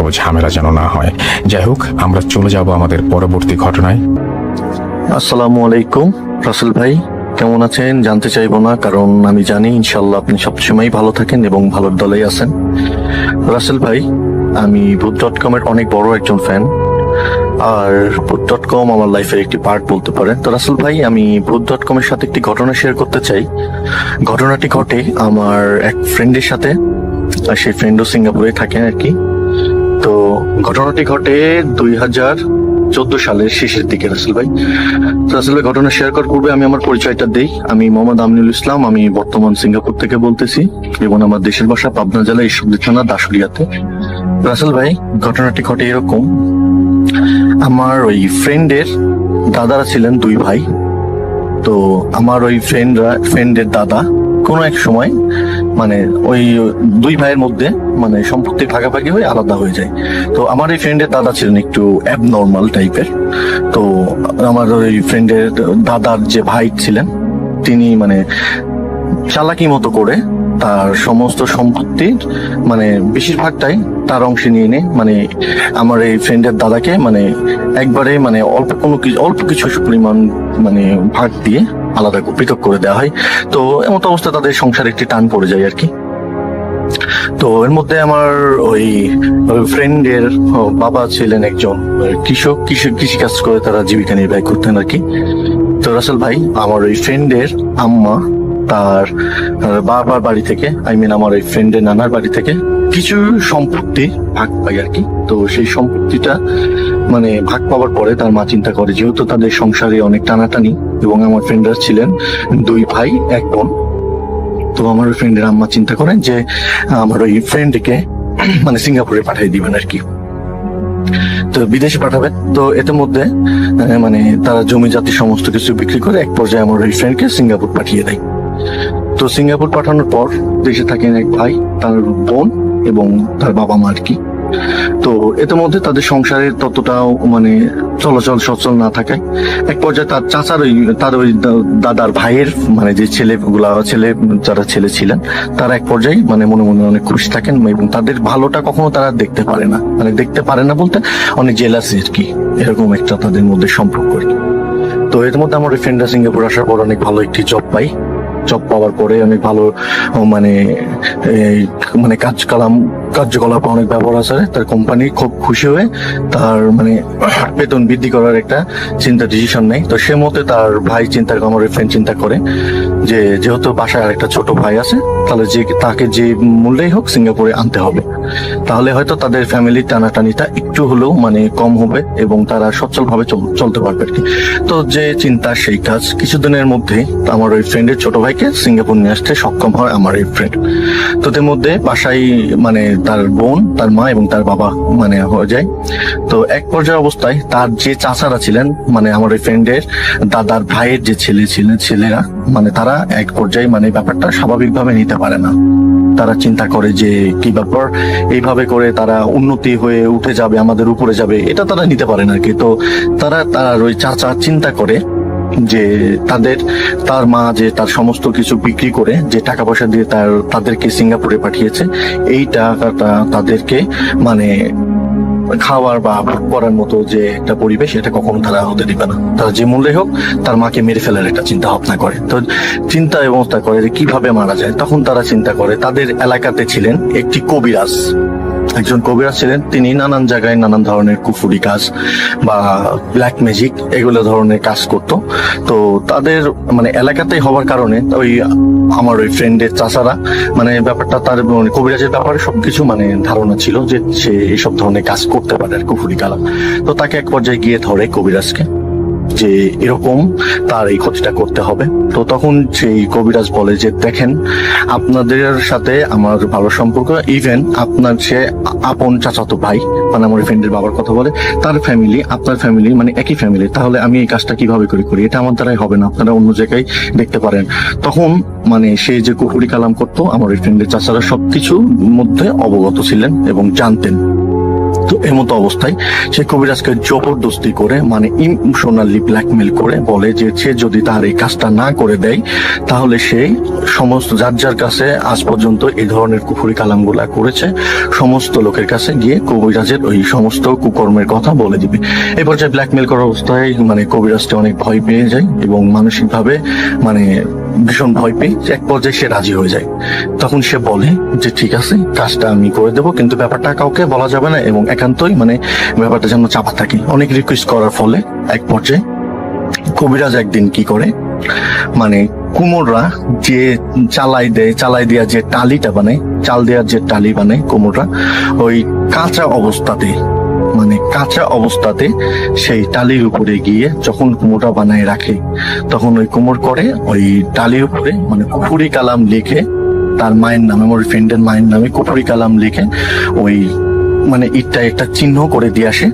ও ঝামেলা যেন না হয়। যাই হোক, আমরা চলে যাব আমাদের পরবর্তী ঘটনায়। আসসালামু আলাইকুম রাসেল ভাই, কেমন আছেন জানতে চাইবো না, কারণ আমি জানি ইনশাল্লাহ আপনি সবসময় ভালো থাকেন এবং ভালোর দলেই আছেন। রাসেল ভাই, আমি ভূত.com এর অনেক বড় একজন ফ্যান, আর ভূত.com আমার লাইফের একটি পার্ট বলতে পারেন। তো রাসেল ভাই, আমি ভূত.com এর সাথে একটি ঘটনা শেয়ার করতে চাই। ঘটনাটি ঘটে আমার এক ফ্রেন্ডের সাথে, আর সেই ফ্রেন্ডও সিঙ্গাপুরে থাকেন আর কি। তো ঘটনাটি ঘটে 2014 সালের শেষের দিকে। রাসেল ভাই, ঘটনা শেয়ার করার পূর্বে আমি আমার পরিচয়টা দেই। আমি মোহাম্মদ আমিনুল ইসলাম, আমি বর্তমান সিঙ্গাপুর থেকে বলতেছি এবং আমার দেশের বাসা পাবনা জেলা ঈশ্বরদী থানা দাসুরিয়াতে। রাসেল ভাই, ঘটনাটি ঘটে এরকম, আমার ওই ফ্রেন্ডের দাদারা ছিলেন দুই ভাই। তো আমার ওই ফ্রেন্ডের দাদা কোনো এক সময় মানে ওই দুই ভাইয়ের মধ্যে মানে সম্পত্তি ভাগাভাগি হয়ে আলাদা হয়ে যায়। তো আমার এই ফ্রেন্ডের দাদা ছিলেন একটু অ্যাবনর্মাল টাইপের। তো আমার ওই ফ্রেন্ডের দাদার যে ভাই ছিলেন, তিনি মানে চালাকি মতো করে তার সমস্ত সম্পত্তির মানে বেশিরভাগটাই তার অংশে নিয়ে নে, মানে আমার এই ফ্রেন্ডের দাদাকে মানে একবারে মানে অল্প কিছু পরিমাণ মানে ভাগ দিয়ে আলাদা পৃথক করে দেওয়া হয়। তো এমন অবস্থা তাদের সংসারে একটি টান পড়ে যায় আর কি। তো এর মধ্যে আমার ওই ফ্রেন্ডের বাবা ছিলেন একজন কৃষিকাজ করে তারা জীবিকা নির্বাহ করতেন আর কি। তো রাসেল ভাই, আমার ওই ফ্রেন্ডের আম্মা তার বাবার বাড়ি থেকে, আমার ওই ফ্রেন্ডের নানার বাড়ি থেকে কিছু সম্পত্তি ভাগ পাই আর কি। তো সেই সম্পত্তিটা মানে ভাগ পাওয়ার পরে তার মা চিন্তা করে, যেহেতু তাদের সংসারে অনেক টানাটানি এবং আমার ফ্রেন্ডরা ছিলেন দুই ভাই এক বোন। তো আমার ওই ফ্রেন্ডের আম্মা চিন্তা করেন যে আমার ওই ফ্রেন্ডকে মানে সিঙ্গাপুরে পাঠিয়ে দিবেন আর কি, তো বিদেশে পাঠাবেন। তো এর মধ্যে মানে তারা জমি জাতি সমস্ত কিছু বিক্রি করে এক পর্যায়ে আমার ওই ফ্রেন্ডকে সিঙ্গাপুর পাঠিয়ে দেয়। তো সিঙ্গাপুর পাঠানোর পর দেশে থাকেন এক ভাই, তার বোন এবং তার বাবা মা আর কি। তো এর মধ্যে তাদের সংসারের ততটাও মানে চলাচল সচল না থাকায় এক পর্যায়ে তার চাচার তার ওই দাদার ভাইয়ের মানে যে ছেলে যারা ছেলে ছিলেন, তারা এক পর্যায়ে মানে মনে মনে অনেক খুশি থাকেন এবং তাদের ভালোটা কখনো তারা দেখতে পারে না বলতে অনেক জেলাসি আর কি, এরকম একটা তাদের মধ্যে সম্পর্ক আর কি। তো এর মধ্যে আমার ওই ফ্রেন্ডরা সিঙ্গাপুর আসার পর অনেক ভালো একটি জব পাওয়ার পরে অনেক ভালো মানে কার্যকলাপ অনেক ব্যবহার আছে, তার কোম্পানি খুব খুশি হয়ে তার মানে বেতন বৃদ্ধি করার একটা ডিসিশন নেয়। তো সে মতে তার ভাই আমার ফ্রেন্ড চিন্তা করে যে যেহেতু বাসায় আরেকটা ছোট ভাই আছে, তাহলে তাকে যে মূল্যেই হোক সিঙ্গাপুরে আনতে হবে, তাহলে হয়তো তাদের ফ্যামিলির টানাটানিটা একটু হলেও মানে কম হবে এবং তারা সচ্ছল ভাবে চলতে পারবে আর কি। তো যে চিন্তা সেই কাজ, কিছুদিনের মধ্যে আমার ওই ফ্রেন্ডের ছোট ভাইকে সিঙ্গাপুর নিয়ে আসতে সক্ষম হয় আমার এই ফ্রেন্ড। তো এর মধ্যে বাসায় মানে তার বোন, তার মা এবং তার বাবা মানে হয়ে যায়। তো এক পর্যায়ে অবস্থায় তার যে চাচারা ছিলেন মানে আমার ওই ফ্রেন্ডের দাদার ভাইয়ের যে ছেলেরা মানে তারা এক পর্যায়ে মানে ব্যাপারটা স্বাভাবিকভাবে নিতে পারে না। তারা চিন্তা করে যে কি ব্যাপার, এইভাবে করে তারা উন্নতি হয়ে উঠে যাবে, আমাদের উপরে যাবে, এটা তারা নিতে পারে না আর কি। তো তার ওই চাচা চিন্তা করে যে তার মা যে তার সমস্ত কিছু বিক্রি করে যে টাকা পয়সা দিয়ে তাদেরকে সিঙ্গাপুরে পাঠিয়েছে, এই টাকাটা তাদেরকে মানে খাওয়ার বা ভোগ করার মতো যে একটা পরিবেশ, এটা কখনো তারা হতে দিবে না। তারা যে মূল্যে হোক তার মাকে মেরে ফেলার একটা চিন্তা ভাবনা করে। তো চিন্তা ব্যবস্থা করে যে কিভাবে মারা যায়। তখন তারা চিন্তা করে, তাদের এলাকাতে ছিলেন একটি কবিরাজ। একজন কবিরাজ ছিলেন, তিনি নানান জায়গায় নানান ধরনের কুফুরি কাজ বা ব্ল্যাক ম্যাজিক এগুলো ধরনের কাজ করত। তো তাদের মানে এলাকাতেই হওয়ার কারণে ওই আমার ওই ফ্রেন্ডের চাচারা মানে ব্যাপারটা তার মানে কবিরাজের ব্যাপারে সবকিছু মানে ধারণা ছিল যে সে এইসব ধরনের কাজ করতে পারে আর কুফুরি কালাম। তো তাকে এক পর্যায়ে গিয়ে ধরে কবিরাজকে যে এরকম তার এই ক্ষতিটা করতে হবে। তো তখন সেই কবিরাজ বলে যে দেখেন, আপনাদের সাথে আমার ভালো সম্পর্ক, ইভেন আপনার সে আপন চাচাতো ভাই মানে আমার ফ্রেন্ডের বাবার কথা বলে, তার ফ্যামিলি আপনার ফ্যামিলি মানে একই ফ্যামিলি, তাহলে আমি এই কাজটা কিভাবে করি, এটা আমার দ্বারাই হবে না, আপনারা অন্য জায়গায় দেখতে পারেন। তখন মানে সে যে কুফুরি কালাম করতো আমার ওই ফ্রেন্ডের চাচারা সবকিছুর মধ্যে অবগত ছিলেন এবং জানতেন। তো এমতো অবস্থায় সে কবিরাজকে জবরদস্তি করে মানে ইমোশনালি ব্ল্যাকমেল করে বলে যে সে যদি তার এই কাজটা না করে দেয় তাহলে সে সমস্ত যার যার কাছে আজ পর্যন্ত এই ধরনের কুফুরি কালামগুলা করেছে সমস্ত লোকের কাছে গিয়ে কবিরাজের ওই সমস্ত কুকর্মের কথা বলে দিবে। এই পর্যায়ে ব্ল্যাকমেল করার অবস্থায় মানে কবিরাজটা অনেক ভয় পেয়ে যায় এবং মানসিকভাবে মানে ভীষণ ভয় পেয়ে এক পর্যায়ে সে রাজি হয়ে যায়। তখন সে বলে যে ঠিক আছে, কাজটা আমি করে দেবো, কিন্তু ব্যাপারটা কাউকে বলা যাবে না এবং একান্তই মানে ব্যাপারটা যেন চাপা থাকে। অনেক রিকোয়েস্ট করার ফলে এক পর্যায়ে কবিরাজ একদিন কি করে মানে কুমোররা যে চালাই দেওয়া যে টালিটা বানায়, চাল দেওয়ার যে টালি বানায় কুমোররা, ওই কাঁচা অবস্থাতে সেই টালির উপরে গিয়ে যখন কুমোরটা বানায় রাখে তখন ওই কুমোর করে ওই টালির উপরে মানে কুফুরি কালাম লিখে তার মায়ের নামে, আমার ফ্রেন্ডের মায়ের নামে কুফুরি কালাম লিখে ওই মানে ইটটা একটা চিহ্ন করে দিয়ে আসে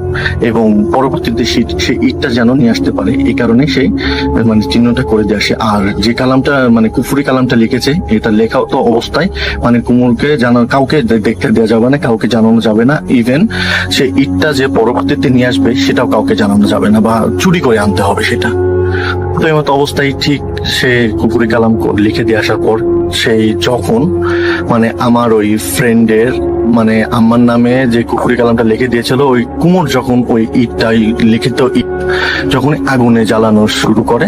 এবং পরবর্তীতে সে ইটটা যেন নিয়ে আসতে পারে এই কারণে সে মানে চিহ্নটা করে দিয়ে আসে। আর যে কালামটা মানে কুফুরি কালামটা লিখেছে এটা লেখা তো অবস্থায় মানে কুমোরকে কাউকে দেখতে দেওয়া যাবে না, কাউকে জানানো যাবে না, ইভেন সে ইটটা যে পরবর্তীতে নিয়ে আসবে সেটাও কাউকে জানানো যাবে না বা চুরি করে আনতে হবে সেটা। তো এই মতো অবস্থায় ঠিক সে কুফুরি কালাম লিখে দিয়ে আসার পর সেই যখন মানে আমার ওই ফ্রেন্ডের মানে আমার নামে যে কুফুরি কালামটা লিখে দিয়েছিল ওই কুমোর যখন ওই ইটটা লিখিত ইট যখন আগুনে জ্বালানো শুরু করে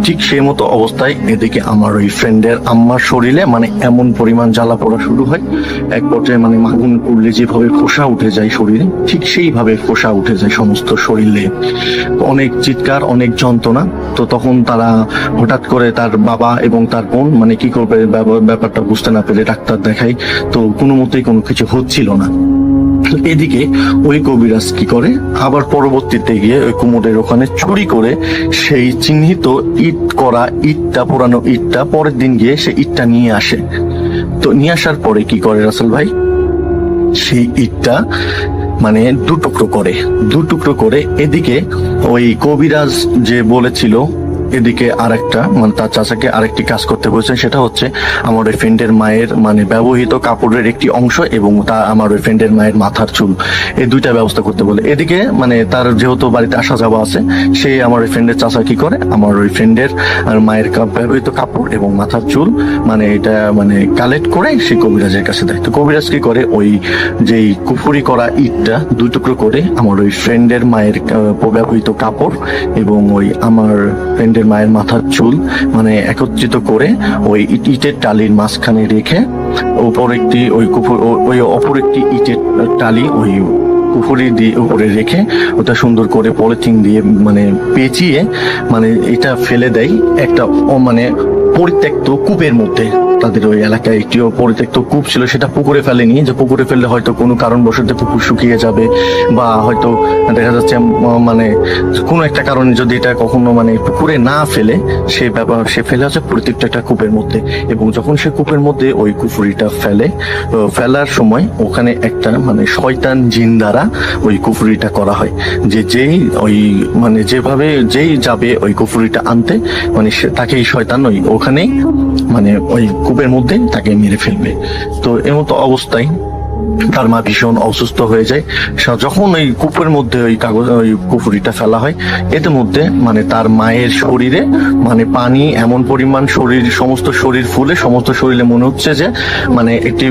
ঠিক সেই মতো অবস্থায় এদিকে আমার ওই ফ্রেন্ডের আম্মার শরীরে মানে এমন পরিমাণ জ্বালা পড়া শুরু হয়, এক পর্যায়ে মানে আগুন পড়লে যেভাবে ফোসা উঠে যায় শরীরে ঠিক সেইভাবে ফোসা উঠে যায় সমস্ত শরীরে, অনেক চিৎকার অনেক যন্ত্রণা। তো তখন তারা হঠাৎ করে তার বাবা এবং তার বোন মানে কি করবে ব্যাপারটা বুঝতে না পেরে ডাক্তার দেখায়, তো কোনো মতেই কোনো কিছু হচ্ছিল না। এদিকে ওই কবিরাজ কি করে আবার পরবর্তীতে গিয়ে ওই কুমোরের ওখানে চুরি করে সেই চিহ্নিত পুরানো ইটটা পরের দিন গিয়ে সে ইটটা নিয়ে আসে। তো নিয়ে আসার পরে কি করে রাসেল ভাই, সেই ইটটা মানে দু টুকরো করে এদিকে ওই কবিরাজ যে বলেছিল এদিকে আরেকটা মানে তার চাচাকে আরেকটি কাজ করতে বলছে, সেটা হচ্ছে আমার ওই ফ্রেন্ডের মায়ের মানে ব্যবহৃত কাপড়ের একটি অংশ এবং তা আমার ওই ফ্রেন্ডের মায়ের মাথার চুল, এই দুইটা ব্যবস্থা করতে বলে। এদিকে মানে তার যেহেতু বাড়িতে আসা যাওয়া আছে সে আমার ওই ফ্রেন্ডের চাচা কি করে আমার ওই ফ্রেন্ডের আর মায়ের ব্যবহৃত কাপড় এবং মাথার চুল মানে এটা মানে কালেক্ট করে সে কবিরাজের কাছে দেয়। তো কবিরাজ কি করে ওই যেই কুফুরি করা ইটটা দুই টুকরো করে আমার ওই ফ্রেন্ডের মায়ের ব্যবহৃত কাপড় এবং ওই আমার ফ্রেন্ডের মায়ের মাথার চুল মানে একত্রিত করে ওই ইটের টালির মাঝখানে রেখে অপর একটি ইটের টালি ওই কুফুরি দিয়ে উপরে রেখে ওটা সুন্দর করে পলিথিন দিয়ে মানে পেঁচিয়ে মানে এটা ফেলে দেয় একটা মানে পরিত্যক্ত কূপের মধ্যে। তাদের ওই এলাকায় একটি পরিত্যক্ত কূপ ছিল, সেটা পুকুরে ফেলেনি, যে পুকুরে ফেললে হয়তো কোনো কারণবশত পুকুর শুকিয়ে যাবে বা হয়তো দেখা যাচ্ছে মানে কোনো একটা কারণে যদি এটা কখনো মানে পুকুরে না ফেলে সে ফেলে হচ্ছে প্রত্যেকটা একটা কূপের মধ্যে। এবং যখন সে কূপের মধ্যে ওই কুফুরিটা ফেলার সময় ওখানে একটা মানে শয়তান জিন দ্বারা ওই কুফুরিটা করা হয়, যেই ওই মানে যেই যাবে ওই কুফুরিটা আনতে মানে তাকে এই শয়তান ওখানেই মানে ওই কূপের মধ্যে তাকে মেরে ফেলবে। তো এমতো অবস্থায় তার মা ভীষণ অসুস্থ হয়ে যায়। যখন ওই কূপের মধ্যে ওই কুফুরিটা ফেলা হয় এতে মধ্যে মানে তার মায়ের শরীরে মানে পানি এমন পরিমাণ সমস্ত শরীর ফুলে সমস্ত শরীরে মনে হচ্ছে যে মানে একটি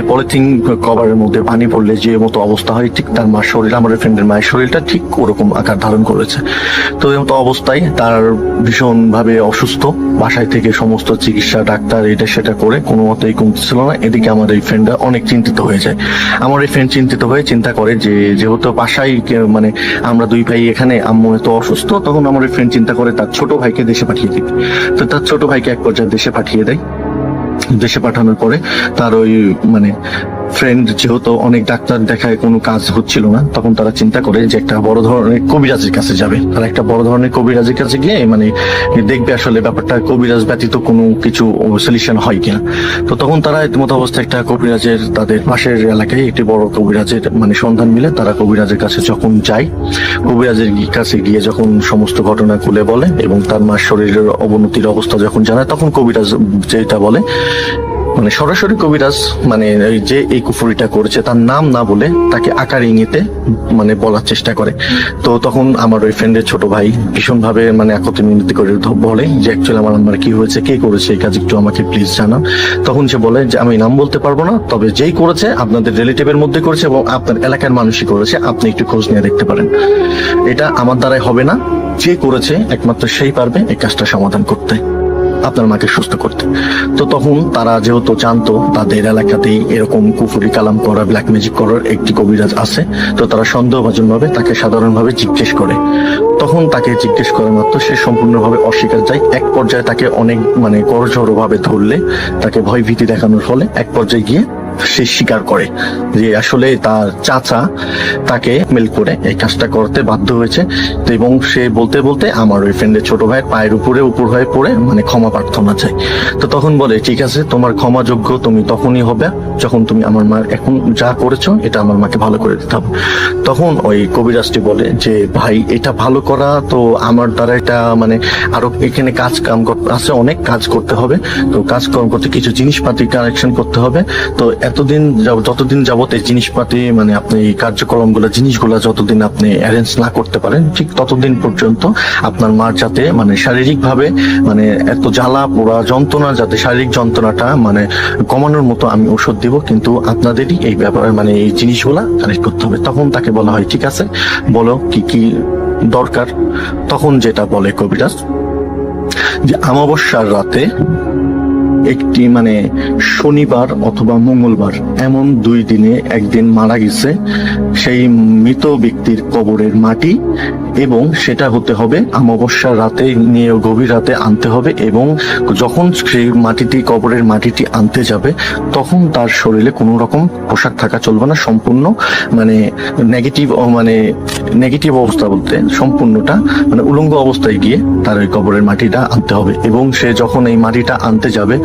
পলিথিন কভারের মধ্যে পানি পড়লে যে মতো অবস্থা হয় ঠিক তার মার শরীর আমার ফ্রেন্ডের মায়ের শরীরটা ঠিক ওরকম আকার ধারণ করেছে। তো এমতো অবস্থায় তার ভীষণ ভাবে অসুস্থ, বাসায় থেকে সমস্ত চিকিৎসা ডাক্তার এটা সেটা করে কোনো মতেই কমতেছিল না। এদিকে আমার এই ফ্রেন্ডরা অনেক চিন্তিত হয়ে যায়। আমার এই ফ্রেন্ড চিন্তিত হয়ে চিন্তা করে যে যেহেতু বাসায় মানে আমরা দুই ভাই এখানে, আম্মু এত অসুস্থ, তখন আমার এই ফ্রেন্ড চিন্তা করে তার ছোট ভাইকে দেশে পাঠিয়ে দিবে। তো তার ছোট ভাইকে এক পর্যায়ে দেশে পাঠিয়ে দেয়। দেশে পাঠানোর পরে তার ওই মানে ফ্রেন্ড যেহেতু অনেক ডাক্তার দেখায় কোনো কাজ হচ্ছিল না, তখন তারা চিন্তা করে যে একটা বড় ধরনের কবিরাজের কাছে যাবে। তারা একটা বড় ধরনের কবিরাজের কাছে গিয়ে মানে দেখবে আসলে ব্যাপারটা কবিরাজ ব্যতীত কোনো কিছু সলিউশন হয় কিনা। তো তখন তারা মতো অবস্থায় একটা কবিরাজের, তাদের পাশের এলাকায় একটি বড় কবিরাজের মানে সন্ধান মিলে তারা কবিরাজের কাছে যখন যায়, কবিরাজের কাছে গিয়ে যখন সমস্ত ঘটনা খুলে বলে এবং তার মার শরীরের অবনতির অবস্থা যখন জানায়, তখন কবিরাজ যেটা বলে মানে সরাসরি কবিরাজ মানে এই যে এই কুফরিটা করেছে তার নাম না বলে তাকে আকার ইঙ্গিতে মানে বলার চেষ্টা করে। তো তখন আমার ওই ফ্রেন্ডের ছোট ভাই ভীষণ ভাবে মানে একত্রে মিনতি করে বলে যে অ্যাকচুয়ালি আমার কি হয়েছে, কে করেছে এই কাজ, একটু আমাকে প্লিজ জানান। তখন সে বলে যে আমি নাম বলতে পারবো না, তবে যেই করেছে আপনাদের রিলেটিভের মধ্যে করেছে এবং আপনার এলাকার মানুষই করেছে, আপনি একটু খোঁজ নিয়ে দেখতে পারেন। এটা আমার দ্বারাই হবে না, যে করেছে একমাত্র সেই পারবে এই কাজটা সমাধান করতে, আপনার মাকে সুস্থ করতে। তো তখন তারা যেহেতু জানতো তাদের এলাকাতেই এরকম কুফরি কালাম করা, ব্ল্যাক ম্যাজিক করার একটি কবিরাজ আছে, তো তারা সন্দেহভাজন ভাবে তাকে সাধারণভাবে জিজ্ঞেস করে। তখন তাকে জিজ্ঞেস করা মাত্র সে সম্পূর্ণভাবে অস্বীকার যায়। এক পর্যায়ে তাকে অনেক মানে করজোড়ো ভাবে ধরলে, তাকে ভয় ভীতি দেখানোর ফলে এক পর্যায়ে গিয়ে সে স্বীকার করে যে আসলে তার চাচা তাকে মেল করে এই কাজটা করতে বাধ্য হয়েছে। তো এবং সে বলতে বলতে আমার ওই ফ্রেন্ডের ছোট ভাইয়ের পায়ের উপরে উপর হয়ে পড়ে মানে ক্ষমা প্রার্থনা চাই। তো তখন বলে ঠিক আছে, তোমার ক্ষমাযোগ্য তুমি তখনই হবে যখন তুমি আমার মা এখন যা করেছো এটা আমার মাকে ভালো করে দিতে হবে। তখন ওই কবিরাজটি বলে যে ভাই এটা ভালো করা তো আমার দ্বারা এটা মানে আরো এখানে কাজ কাম আছে, অনেক কাজ করতে হবে। তো কাজ কর্ম করতে কিছু জিনিসপাতি কালেকশন করতে হবে। তো এতদিন যতদিন যাবত এই জিনিসপাতি মানে আপনি এই কার্যক্রমগুলো জিনিসগুলো যতদিন আপনি অ্যারেঞ্জ না করতে পারেন, ঠিক ততদিন পর্যন্ত আপনার মার যাতে মানে শারীরিক ভাবে মানে এত জ্বালা পোড়া যন্ত্রণা, যাতে শারীরিক যন্ত্রণাটা মানে কমানোর মতো আমি ওষুধ দিব, কিন্তু আপনাদেরই এই ব্যাপারে মানে এই জিনিসগুলা কালেক্ট করতে হবে। তখন তাকে বলা হয় ঠিক আছে বলো কি কি দরকার। তখন যেটা বলে কবিরাজ যে অমাবস্যার রাতে একটি মানে শনিবার অথবা মঙ্গলবার এমন দুই দিনে একদিন মারা গেছে সেই মৃত ব্যক্তির কবরের মাটি, এবং সেটা হতে হবে অমাবস্যার রাতে নিয়ে গভীর রাতে আনতে হবে। এবং যখন সেই মাটিটি কবরের মাটিটি আনতে যাবে তখন তার শরীরে কোনো রকম পোশাক থাকা চলবে না, সম্পূর্ণ মানে নেগেটিভ অবস্থা বলতে সম্পূর্ণটা মানে উলঙ্গ অবস্থায় গিয়ে তার ওই কবরের মাটিটা আনতে হবে। এবং সে যখন এই মাটিটা আনতে যাবে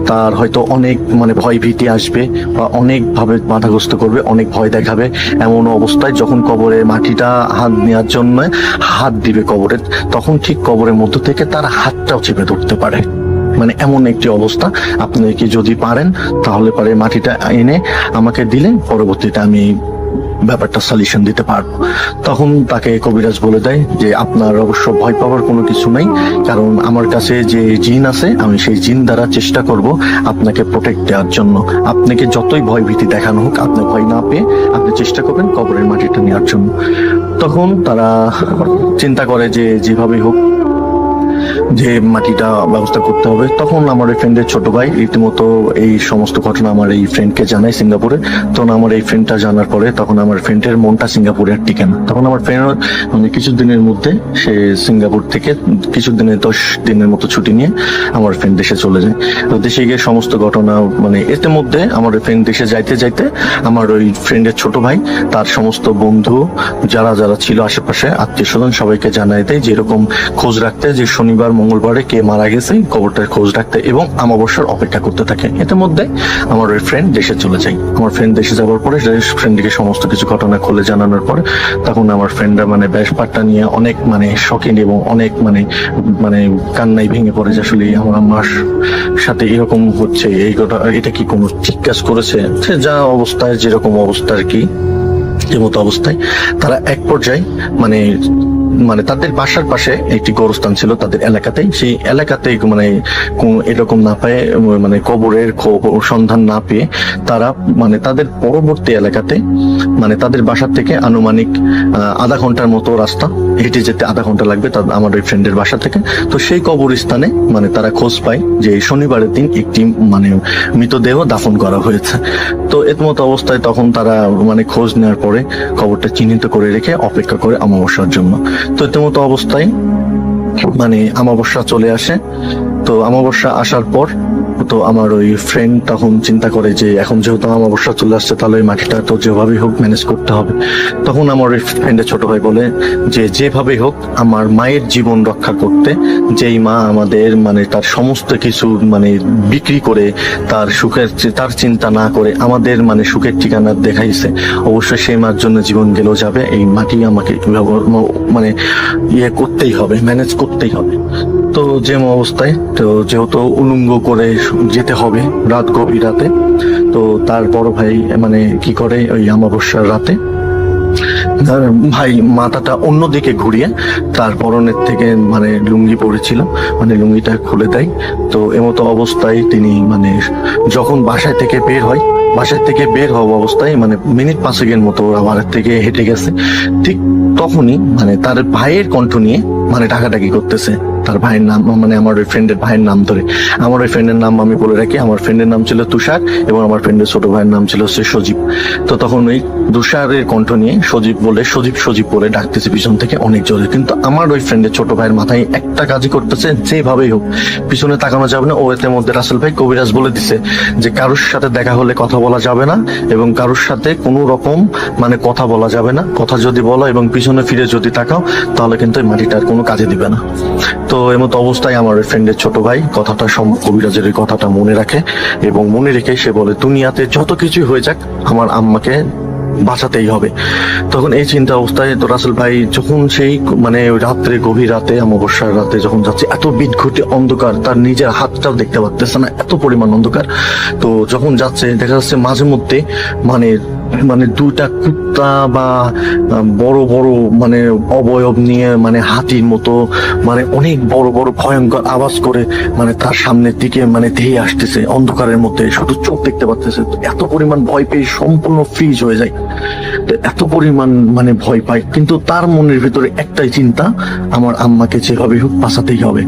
তার হয়তো অনেক মানে ভয় ভীতি আসবে বা অনেক ভাবে বাধাগ্রস্ত করবে, অনেক ভয় দেখাবে। এমন অবস্থায় যখন কবরের মাটিটা হাত নেওয়ার জন্য হাত দিবে কবরের, তখন ঠিক কবরের মধ্য থেকে তার হাতটাও চেপে ধরতে পারে। মানে এমন একটি অবস্থা। আপনি কি যদি পারেন তাহলে পারে মাটিটা এনে আমাকে দিলে পরবর্তীতে আমি ব্যাপারটা সলিউশন দিতে পারবো। তখন তাকে কবিরাজ বলে দেয় যে আপনার অবশ্য ভয় পাওয়ার কোনো কিছু নাই, কারণ আমার কাছে যে জিন আছে আমি সেই জিন দ্বারা চেষ্টা করব আপনাকে প্রোটেক্ট দেওয়ার জন্য। আপনাকে যতই ভয় ভীতি দেখানো হোক আপনি ভয় না পেয়ে আপনি চেষ্টা করবেন কবরের মাটিটা নেওয়ার জন্য। তখন তারা চিন্তা করে যে যেভাবেই হোক যে মাটিটা ব্যবস্থা করতে হবে। তখন আমার এই ফ্রেন্ডের ছোট ভাই রীতিমতো এই সমস্ত ঘটনা আমার এই ফ্রেন্ডকে জানায় সিঙ্গাপুরে। তখন আমার এই ফ্রেন্ডটা জানার পরে তখন আমার ফ্রেন্ডের মনটা সিঙ্গাপুরে আর টিকে না। তখন আমার ফ্রেন্ড মানে কিছুদিনের মধ্যে সে সিঙ্গাপুর থেকে কিছুদিনের 10 দিনের মতো ছুটি নিয়ে আমার ফ্রেন্ড দেশে চলে যায়। তো দেশে গিয়ে সমস্ত ঘটনা মানে এতে মধ্যে আমার ফ্রেন্ড দেশে যাইতে যাইতে আমার ওই ফ্রেন্ডের ছোট ভাই তার সমস্ত বন্ধু যারা যারা ছিল আশেপাশে আত্মীয় স্বজন সবাইকে জানায় দেয় যে এরকম খোঁজ রাখতে, যে শনিবার মঙ্গলবারে কে মারা গেছে কবরটার খোঁজ রাখতে এবং অমাবস্যার অপেক্ষা করতে থাকে। এতে মধ্যে আমার ওই ফ্রেন্ড দেশে চলে যায়। আমার ফ্রেন্ড দেশে যাওয়ার পরে ফ্রেন্ডকে সমস্ত কিছু ঘটনা খুলে জানানোর পরে তখন আমার ফ্রেন্ডরা মানে ব্যাপারটা নিয়ে অনেক মানে শখিন এবং অনেক মানে মানে কান্নায় ভেঙে পড়ে যে আসলে আমার আম্মার সাথে এরকম হচ্ছে, এই ঘটনা এটা কি কোনো ঠিক কাজ করেছে। সে যা অবস্থায় যেরকম অবস্থা আর কি এমতো অবস্থায় তারা এক পর্যায়ে মানে মানে তাদের বাসার পাশে একটি গোরস্থান ছিল তাদের এলাকাতেই, সেই এলাকাতেই মানে এরকম না পেয়ে মানে কবরের সন্ধান না পেয়ে তারা মানে তাদের পরবর্তী এলাকাতে মানে তাদের বাসার থেকে আনুমানিক আধা ঘন্টার মতো রাস্তা, হেঁটে যেতে আধা ঘন্টা লাগবে আমার ওই ফ্রেন্ডের বাসা থেকে। তো সেই কবরস্থানে মানে তারা খোঁজ পায় যে শনিবারের দিন একটি মানে মৃতদেহ দাফন করা হয়েছে। তো এর মতো অবস্থায় তখন তারা মানে খোঁজ নেওয়ার পরে কবরটা চিহ্নিত করে রেখে অপেক্ষা করে অমাবস্যার জন্য। তো এর মতো অবস্থায় মানে অমাবস্যা চলে আসে। তো অমাবস্যা আসার পর তো আমার ওই ফ্রেন্ড তখন চিন্তা করে যে এখন যেহেতু অমাবস্যা চলে আসছে তাহলে ওই মাটিটা তো যেভাবেই হোক ম্যানেজ করতে হবে। তখন আমার ওই ফ্রেন্ডের ছোট ভাই বলে যে যেভাবেই হোক আমার মায়ের জীবন রক্ষা করতে, যেই মা আমাদের মানে তার সমস্ত কিছু মানে বিক্রি করে তার সুখের তার চিন্তা না করে আমাদের মানে সুখের ঠিকানা দেখাইছে, অবশ্যই সেই মার জন্য জীবন গেলেও যাবে, এই মাটি আমাকে মানে ইয়ে করতেই হবে, ম্যানেজ করতেই হবে। তো যে অবস্থায় তো যেহেতু উলঙ্গ করে যেতে হবে রাত গভীর রাতে, তো তার বড় ভাই মানে কি করে ওই অমাবস্যার রাতে তার ভাই মাথাটা অন্যদিকে ঘুরিয়ে তার পরনের থেকে মানে লুঙ্গি পরেছিল মানে লুঙ্গিটা খুলে দেয়। তো এমতো অবস্থায় তিনি মানে যখন বাসায় থেকে বের হয়, বাসার থেকে বের হওয়া অবস্থায় মানে মিনিট 5 মতো ওরা বাড়ির থেকে হেঁটে গেছে, ঠিক তখনই মানে তার ভাইয়ের কণ্ঠ নিয়ে মানে ডাকাডাকি করতেছে তার ভাইয়ের নাম, মানে আমার ওই ফ্রেন্ডের ভাইয়ের নাম ধরে। আমার ওই ফ্রেন্ডের নাম আমি বলে রাখি, আমার ফ্রেন্ডের নাম ছিল তুষার এবং আমার ফ্রেন্ডের ছোট ভাইয়ের নাম ছিল হচ্ছে সজীব। তো তখন ওই তুষারের কণ্ঠ নিয়ে সজীব বলে সজীব সজীব বলে ডাকতেছে পিছন থেকে অনেক জোরে। কিন্তু আমার ওই ফ্রেন্ডের ছোট ভাইয়ের মাথায় একটা কাজই করতেছে, যেভাবেই হোক পিছনে তাকানো যাবে না। ও এর মধ্যে রাসেল ভাই কবিরাজ বলে দিছে যে কারোর সাথে দেখা হলে কথা বলা যাবে না এবং কারোর সাথে কোনো রকম মানে কথা বলা যাবে না, কথা যদি বলো এবং পিছনে ফিরে যদি তাকাও তাহলে কিন্তু এই মাটিটার কোনো কাজে দিবে না। তো এমতো অবস্থায় আমার ওই ফ্রেন্ডের ছোট ভাই কথাটা কবিরাজের এই কথাটা মনে রাখে এবং মনে রেখে সে বলে দুনিয়াতে যত কিছুই হয়ে যাক আমার আম্মাকে বাঁচাতেই হবে। তখন এই চিন্তা অবস্থায় তো রাসেল ভাই যখন সেই মানে রাত্রে গভীর রাতে অমাবস্যার রাতে যখন যাচ্ছে, এত বিদঘুটে অন্ধকার, তার নিজের হাতটাও দেখতে পারতেছে না, এত পরিমাণ অন্ধকার। তো যখন যাচ্ছে দেখা যাচ্ছে মাঝে মধ্যে মানে মানে দুইটা কুত্তা বা বড় বড় মানে অবয়ব নিয়ে মানে হাতির মতো মানে অনেক বড় বড় ভয়ঙ্কর আওয়াজ করে মানে তার সামনের দিকে মানে ধেয়ে আসতেছে অন্ধকারের মধ্যে, শুধু চোখ দেখতে পাচ্ছে। এত পরিমাণ ভয় পেয়ে সম্পূর্ণ ফ্রিজ হয়ে যায়, এত পরিমাণ মানে ভয় পায়। কিন্তু তার মনের ভিতরে একটাই চিন্তা, আমার আম্মাকে যেভাবে হোক বাঁচাতেই হবে।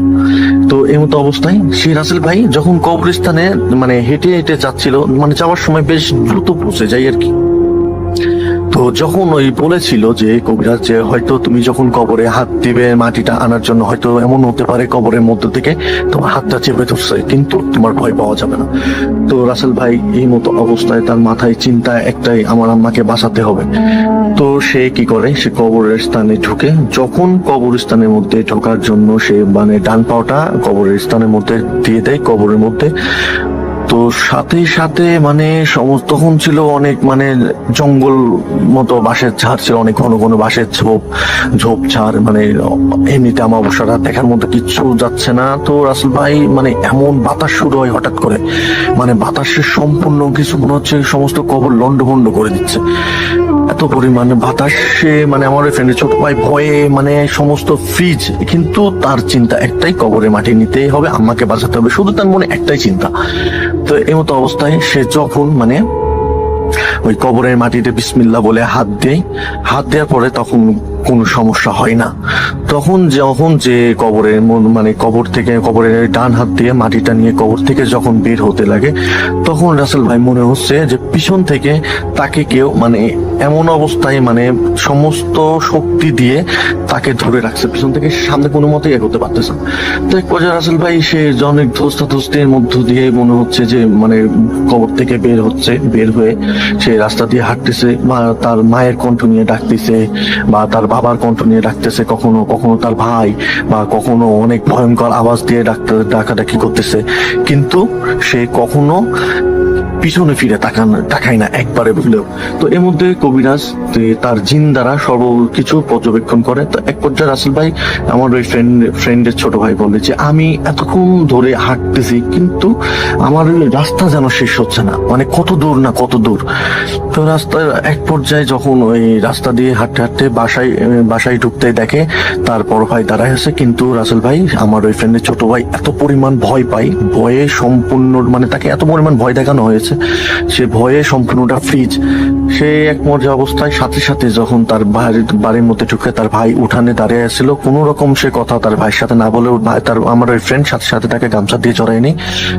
তো এই মতো অবস্থায় সেই রাসেল ভাই যখন কবরস্থানে মানে হেঁটে হেঁটে যাচ্ছিল, মানে যাওয়ার সময় বেশ দ্রুত পৌঁছে যায় আর কি। তো যখন ওই বলেছিল যে কবিরাজ যে হয়তো তুমি যখন কবরে হাত দিবে মাটিটা আনার জন্য, হয়তো এমন হতে পারে কবরের মধ্যে থেকে তোমার হাতটা চেপে ধরছে কিন্তু তোমার ভয় পাওয়া যাবে না। তো রাসেল ভাই এই মতো অবস্থায় তার মাথায় চিন্তা একটাই, আমার আম্মাকে বাঁচাতে হবে। তো সে কি করে, সে কবরের স্থানে ঢুকে, যখন কবরস্থানের মধ্যে ঢোকার জন্য সে মানে ডান পাওটা কবরের স্থানের মধ্যে দিয়ে দেয় কবরের মধ্যে, তো সাথে সাথে মানে সমস্ত তখন ছিল অনেক মানে জঙ্গল মতো বাঁশের ঝাড় ছিল, অনেক ঘন ঘন বাঁশের ঝোপ ঝাড়, মানে এমনিতে অমাবস্যাটা দেখার মতো কিচ্ছু যাচ্ছে না। তো রাসেল ভাই মানে এমন বাতাস শুরু হয় হঠাৎ করে, মানে বাতাসের সম্পূর্ণ কিছু মনে হচ্ছে সমস্ত কবর লন্ডভন্ড করে দিচ্ছে, এত পরিমাণে বাতাসে মানে আমার ফ্রেন্ডের ছোট ভাই ভয়ে মানে সমস্ত ফ্রিজ। কিন্তু তার চিন্তা একটাই, কবরে মাটি নিতেই হবে, আম্মাকে বাঁচাতে হবে, শুধু তার মনে একটাই চিন্তা। তো এই মতো অবস্থায় সে যখন মানে ওই কবরের মাটিতে বিসমিল্লাহ বলে হাত দেওয়ার পরে তখন কোনো সমস্যা হয় না। তখন যখন যে কবরের মানে কবর থেকে কবরের ডান হাত দিয়ে মাটিটা নিয়ে কবর থেকে যখন বের হতে লাগে, তখন রাসেল ভাই মনে হচ্ছে যে পিছন থেকে তাকে কেউ মানে এমন অবস্থায় মানে সমস্ত শক্তি দিয়ে তাকে ধরে রাখছে পিছন থেকে, সামনে কোনো মতেই এগোতে পারতেছে না। তো এক পর্যায়ে রাসেল ভাই সে অনেক ধস্তাধস্তির মধ্য দিয়ে মনে হচ্ছে যে মানে কবর থেকে বের হয়ে সে রাস্তা দিয়ে হাঁটতেছে, বা তার মায়ের কণ্ঠ নিয়ে ডাকতেছে বা তার বাবার কণ্ঠ নিয়ে ডাকতেছে, কখনো কখনো তার ভাই, বা কখনো অনেক ভয়ঙ্কর আওয়াজ দিয়ে ডাকাডাকি করতেছে। কিন্তু সে কখনো পিছনে ফিরে তাকায় না একবারে ভুলেও। তো এর মধ্যে কবিরাজ তার জিন দ্বারা সর্বকিছু পর্যবেক্ষণ করে। তো এক পর্যায়ে রাসেল ভাই আমার ওই ফ্রেন্ডের ছোট ভাই বলে যে আমি এতক্ষণ ধরে হাঁটতেছি কিন্তু আমার রাস্তা যেন শেষ হচ্ছে না, মানে কত দূর। তো রাস্তায় এক পর্যায়ে যখন ওই রাস্তা দিয়ে হাঁটতে হাঁটতে বাসায় ঢুকতে দেখে তার বড় ভাই দাঁড়ায় আছে, কিন্তু রাসেল ভাই আমার ওই ফ্রেন্ডের ছোট ভাই এত পরিমাণ ভয় পায়, ভয়ে সম্পূর্ণ মানে তাকে এত পরিমাণ ভয় দেখানো হয়েছে, সে ভয়ে সম্পূর্ণটা ফ্রিজ। সে এক মর্যাদা অবস্থায় সাথে যখন তার বাড়ির মধ্যে ঢুকে তার ভাই উঠানে দাঁড়িয়ে আসছিল, কোনো রকম সে কথা তার ভাইয়ের সাথে না বলে তার আমার ওই ফ্রেন্ড সাথে তাকে গামছা দিয়ে চড়াই নেই,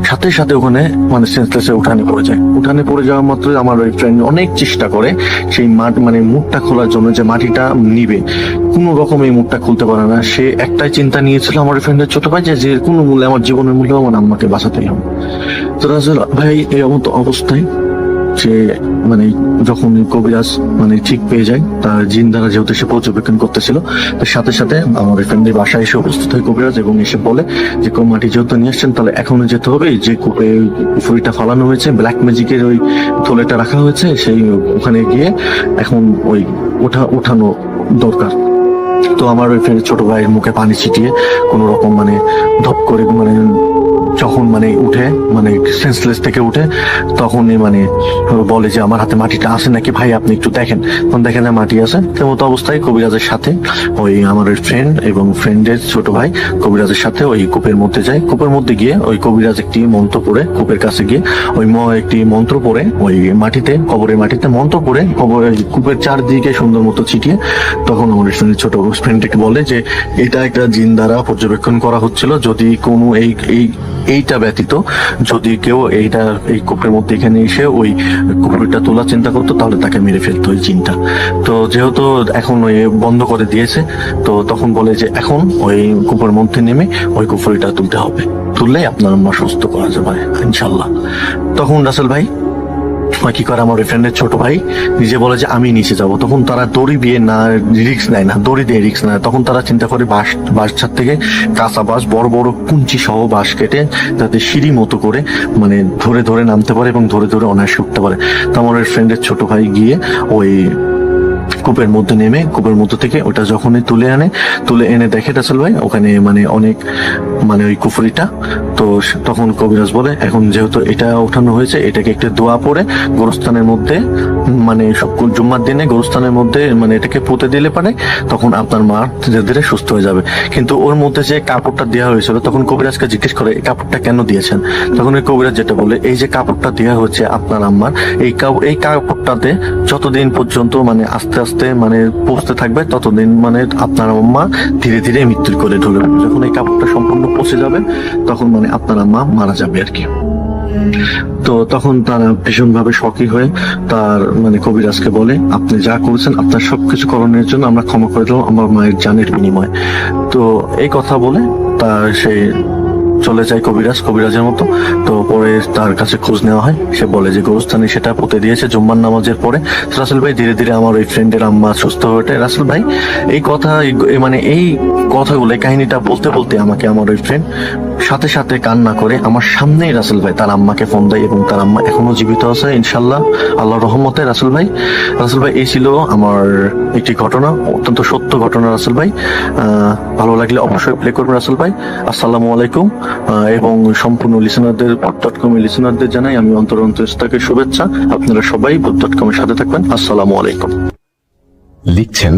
সাথে ওখানে মানে সেন্সলেসে উঠানে পড়ে যাওয়া মাত্র আমার ওই ফ্রেন্ড অনেক চেষ্টা করে সেই মানে মুখটা খোলার জন্য, যে মাটিটা নিবে, কোনো রকম এই মুখটা খুলতে পারে না। সে একটাই চিন্তা নিয়েছিল আমার ফ্রেন্ডের ছোট ভাই যে কোনো মূল্যে আমার জীবনের মূল্যে আমার আম্মাকে বাঁচাতেই হবে। তো রাসেল ভাই এই মতো অবস্থায় সে মানে যখন কবিরাজ মানে ঠিক পেয়ে যায়, তার জিন দ্বারা যেহেতু সে পর্যবেক্ষণ করতেছিল, তার সাথে আমার ফ্রেন্ডের বাসায় এসে উপস্থিত হয় কবিরাজ এবং এসে বলে যে মাটি যেহেতু নিয়ে আসছেন তাহলে এখনো যেতে হবে, যে পুকুরিটা ফালানো হয়েছে ব্ল্যাক ম্যাজিকের ওই থলেটা রাখা হয়েছে, সেই ওখানে গিয়ে এখন ওই উঠানো দরকার। তো আমার ওই ফ্রেন্ডের ছোট ভাইয়ের মুখে পানি ছিটিয়ে কোন রকম মানে ধপ করে মানে যখন মানে উঠে মানে সেন্সলেস থেকে উঠে তখনই মানে বলে যে আমার হাতে মাটিটা আছে নাকি ভাই, আপনি একটু দেখেন। তখন দেখেন না মাটি আছে। তেমন অবস্থায় কবিরাজের সাথে ওই আমার ওই ফ্রেন্ড এবং ফ্রেন্ডের ছোট ভাই কবিরাজের সাথে ওই কূপের মধ্যে যায়। কূপের মধ্যে গিয়ে ওই কবিরাজ একটি মন্ত্র পড়ে কূপের কাছে গিয়ে ওই একটি মন্ত্র পড়ে ওই মাটিতে কবরের মাটিতে মন্ত্র পড়ে কূপের চারদিকে সুন্দর মতো ছিটিয়ে তখন আমার ছোট ফ্রেন্ডকে বলে যে এটা একটা জিন দ্বারা পর্যবেক্ষণ করা হচ্ছিল, যদি কোনো এইটা ব্যতীত যদি কেউ এই কূপের মধ্যে এখানে এসে ওই কুকুরটা তোলা চিন্তা করতো তাহলে তাকে মেরে ফেলতো ওই জিনটা। তো যেহেতু এখন ওই বন্ধ করে দিয়েছে, তো তখন বলে যে এখন ওই কূপের মধ্যে নেমে ওই কুকুরটা তুলতে হবে, তুললেই আপনার আম্মা সুস্থ করা যাবে ইনশাল্লাহ। তখন রাসেল ভাই কি করে আমার ফ্রেন্ডের ছোট ভাই নিজে বলে যে আমি নিচে যাব। তখন তারা দড়ি দিয়ে না রিক্স নেয় না, দড়ি দিয়ে রিক্স নেয়। তখন তারা চিন্তা করে বাঁশ ছাদ থেকে কাঁচা বাঁশ বড় কুঞ্চি সহ বাঁশ কেটে যাতে সিঁড়ি মতো করে মানে ধরে নামতে পারে এবং ধরে অনায়াসে উঠতে পারে। তো আমার ফ্রেন্ডের ছোট ভাই গিয়ে ওই কূপের মধ্যে নেমে কূপের মধ্যে থেকে ওটা যখনই তুলে এনে দেখে রাসেল ভাই ওখানে মানে অনেক মানে ওই কুফরিটা। তো তখন কবিরাজ বলে এখন যেহেতু এটা ওঠানো হয়েছে এটাকে একটা দোয়া পড়ে গোরস্থানের মধ্যে মানে জুম্মার দিনে গোরস্থানের মধ্যে মানে এটাকে পুঁতে দিলে পারে তখন আপনার মা ধীরে ধীরে সুস্থ হয়ে যাবে। কিন্তু ওর মধ্যে যে কাপড়টা দেওয়া হয়েছিল তখন কবিরাজকে জিজ্ঞেস করে এই কাপড়টা কেন দিয়েছেন। তখন ওই কবিরাজ যেটা বলে এই যে কাপড়টা দেওয়া হচ্ছে আপনার আম্মার এই কাপড়টাতে যতদিন পর্যন্ত মানে আস্তে আস্তে মানে পচতে থাকবে ততদিন মানে আপনার আম্মা ধীরে ধীরে মৃত্যুর কোলে ঢুকবে। যখন এই কাপড়টা সম্পূর্ণ পচে যাবে তখন মানে আপনার আম্মা মারা যাবে আর কি। তো তখন তারা ভীষণ ভাবে শকি হয়ে তার মানে কবিরাজকে বলে আপনি যা করেছেন আপনার সবকিছু করণের জন্য আমরা ক্ষমা করে দিলাম আমার মায়ের জানের বিনিময়। তো এই কথা বলে তার সে চলে যায় কবিরাজের মতো। তো পরে তার কাছে খোঁজ নেওয়া হয়, সে বলে যে গোরস্থানে সেটা পুঁতে দিয়েছে জুম্মার নামাজের পরে। রাসেল ভাই ধীরে ধীরে আমার ওই ফ্রেন্ডের আম্মা সুস্থ হয়ে ওঠে। রাসেল ভাই এই কথাগুলো কাহিনীটা বলতে বলতে আমাকে আমার ওই ফ্রেন্ড সাথে কান্না করে আমার সামনেই রাসেল ভাই তার আম্মাকে ফোন দেয় এবং তার আম্মা এখনো জীবিত আছে ইনশাল্লাহ আল্লাহর রহমতে। রাসেল ভাই এই ছিল আমার একটি ঘটনা, অত্যন্ত সত্য ঘটনা রাসেল ভাই। ভালো লাগলে অবশ্যই প্লে করবেন রাসেল ভাই। আসসালামু আলাইকুম। এবং সম্পূর্ণ লিসনারদের জানাই আমি অন্তরস্থকে শুভেচ্ছা। আপনারা সবাই বুদ্ধ.com এর সাথে থাকবেন। আসসালামু আলাইকুম। লিখছেন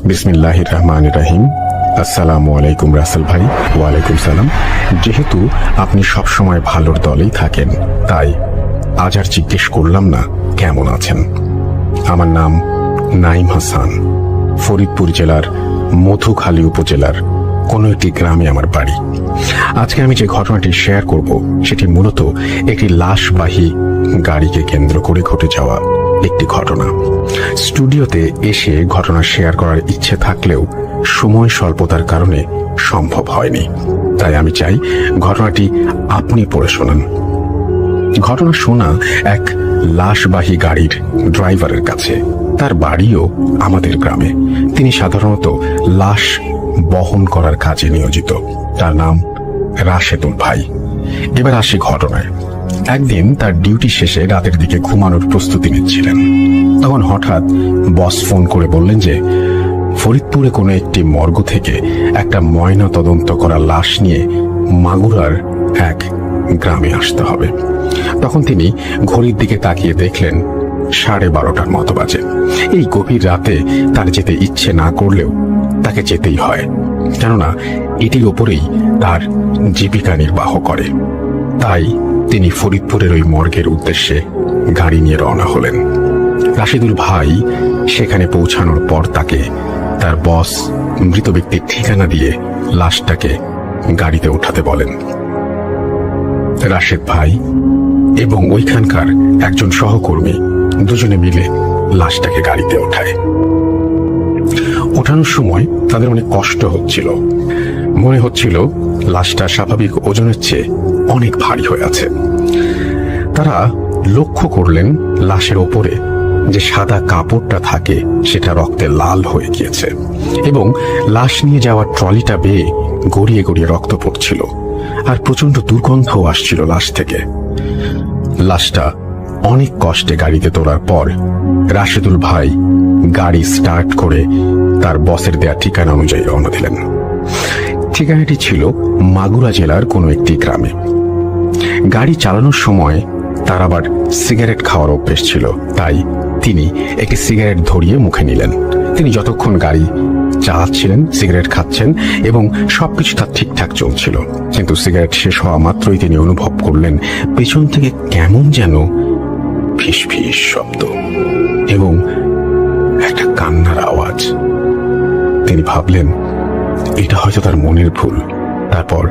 বিসমিল্লাহির রহমানির রহিম। আসসালামু আলাইকুম রাসেল ভাই। ওয়ালাইকুম সালাম। যেহেতু আপনি সবসময় ভালোর দলেই থাকেন তাই আজ আর জিজ্ঞেস করলাম না কেমন আছেন। আমার নাম নাইম হাসান, ফরিদপুর জেলার মধুখালী উপজেলার কোনো একটি গ্রামে আমার বাড়ি। আজকে আমি যে ঘটনাটি শেয়ার করব সেটি মূলত একটি লাশবাহী গাড়িকে কেন্দ্র করে ঘটে যাওয়া একটি ঘটনা। স্টুডিওতে এসে ঘটনা শেয়ার করার ইচ্ছে থাকলেও সময় স্বল্পতার কারণে সম্ভব হয়নি, তাই আমি চাই ঘটনাটি আপনি পড়ে শোনান। ঘটনা শোনা এক লাশবাহী গাড়ির ড্রাইভারের কাছে। তার বাড়িও আমাদের গ্রামে। তিনি সাধারণত লাশ বহন করার কাজে নিয়োজিত। তার নাম রাশেদুল ভাই। এবার আসি ঘটনায়। একদিন তার ডিউটি শেষে রাতের দিকে ঘুমানোর প্রস্তুতি নিচ্ছিলেন। তখন হঠাৎ বস ফোন করে বললেন যে ফরিদপুরে কোনো একটি মর্গ থেকে একটা ময়না তদন্ত করা লাশ নিয়ে মাগুরার এক গ্রামে আসতে হবে। তখন তিনি ঘড়ির দিকে তাকিয়ে দেখলেন 12:30 মতো বাজে। এই গভীর রাতে তার যেতে ইচ্ছে না করলেও তাকে যেতেই হয়, কেননা এটির ওপরেই তার জীবিকা নির্বাহ করে। তাই তিনি ফরিদপুরের ওই মর্গের উদ্দেশ্যে গাড়ি নিয়ে রওনা হলেন। রাশেদুল ভাই সেখানে পৌঁছানোর পর তাকে তার বস মৃত ব্যক্তির ঠিকানা দিয়ে লাশটাকে গাড়িতে ওঠাতে বলেন। রাশেদ ভাই এবং ওইখানকার একজন সহকর্মী দুজনে মিলে লাশটাকে গাড়িতে ওঠায়। ওঠানোর সময় তাদের অনেক কষ্ট হচ্ছিল। মনে হচ্ছিল লাশটা স্বাভাবিক ওজনের চেয়ে অনেক ভারী হয়ে আছে। তারা লক্ষ্য করলেন লাশের ওপরে যে সাদা কাপড়টা থাকে সেটা রক্তে লাল হয়ে গিয়েছে এবং লাশ নিয়ে যাওয়ার ট্রলিটা বেয়ে গড়িয়ে গড়িয়ে রক্ত পড়ছিল, আর প্রচন্ড দুর্গন্ধও আসছিল লাশ থেকে। লাশটা অনেক কষ্টে গাড়িতে তোলার পর রাশেদুল ভাই গাড়ি স্টার্ট করে তার বসের দেয়া ঠিকানা অনুযায়ী রওনা দিলেন। ঠিকানাটি ছিল মাগুরা জেলার কোনো একটি গ্রামে। গাড়ি চালানোর সময় তার আবার সিগারেট খাওয়ার অভ্যেস ছিল, তাই তিনি একটি সিগারেট ধরিয়ে মুখে নিলেন। তিনি যতক্ষণ গাড়ি চালাচ্ছিলেন সিগারেট খাচ্ছেন এবং সবকিছু তার ঠিকঠাক চলছিল, কিন্তু সিগারেট শেষ হওয়া মাত্রই তিনি অনুভব করলেন পেছন থেকে কেমন যেন ফিস ফিস শব্দ এবং একটা কান্নার আওয়াজ। তিনি ভাবলেন এটা হয়তো তার মনের ভুল। তারপর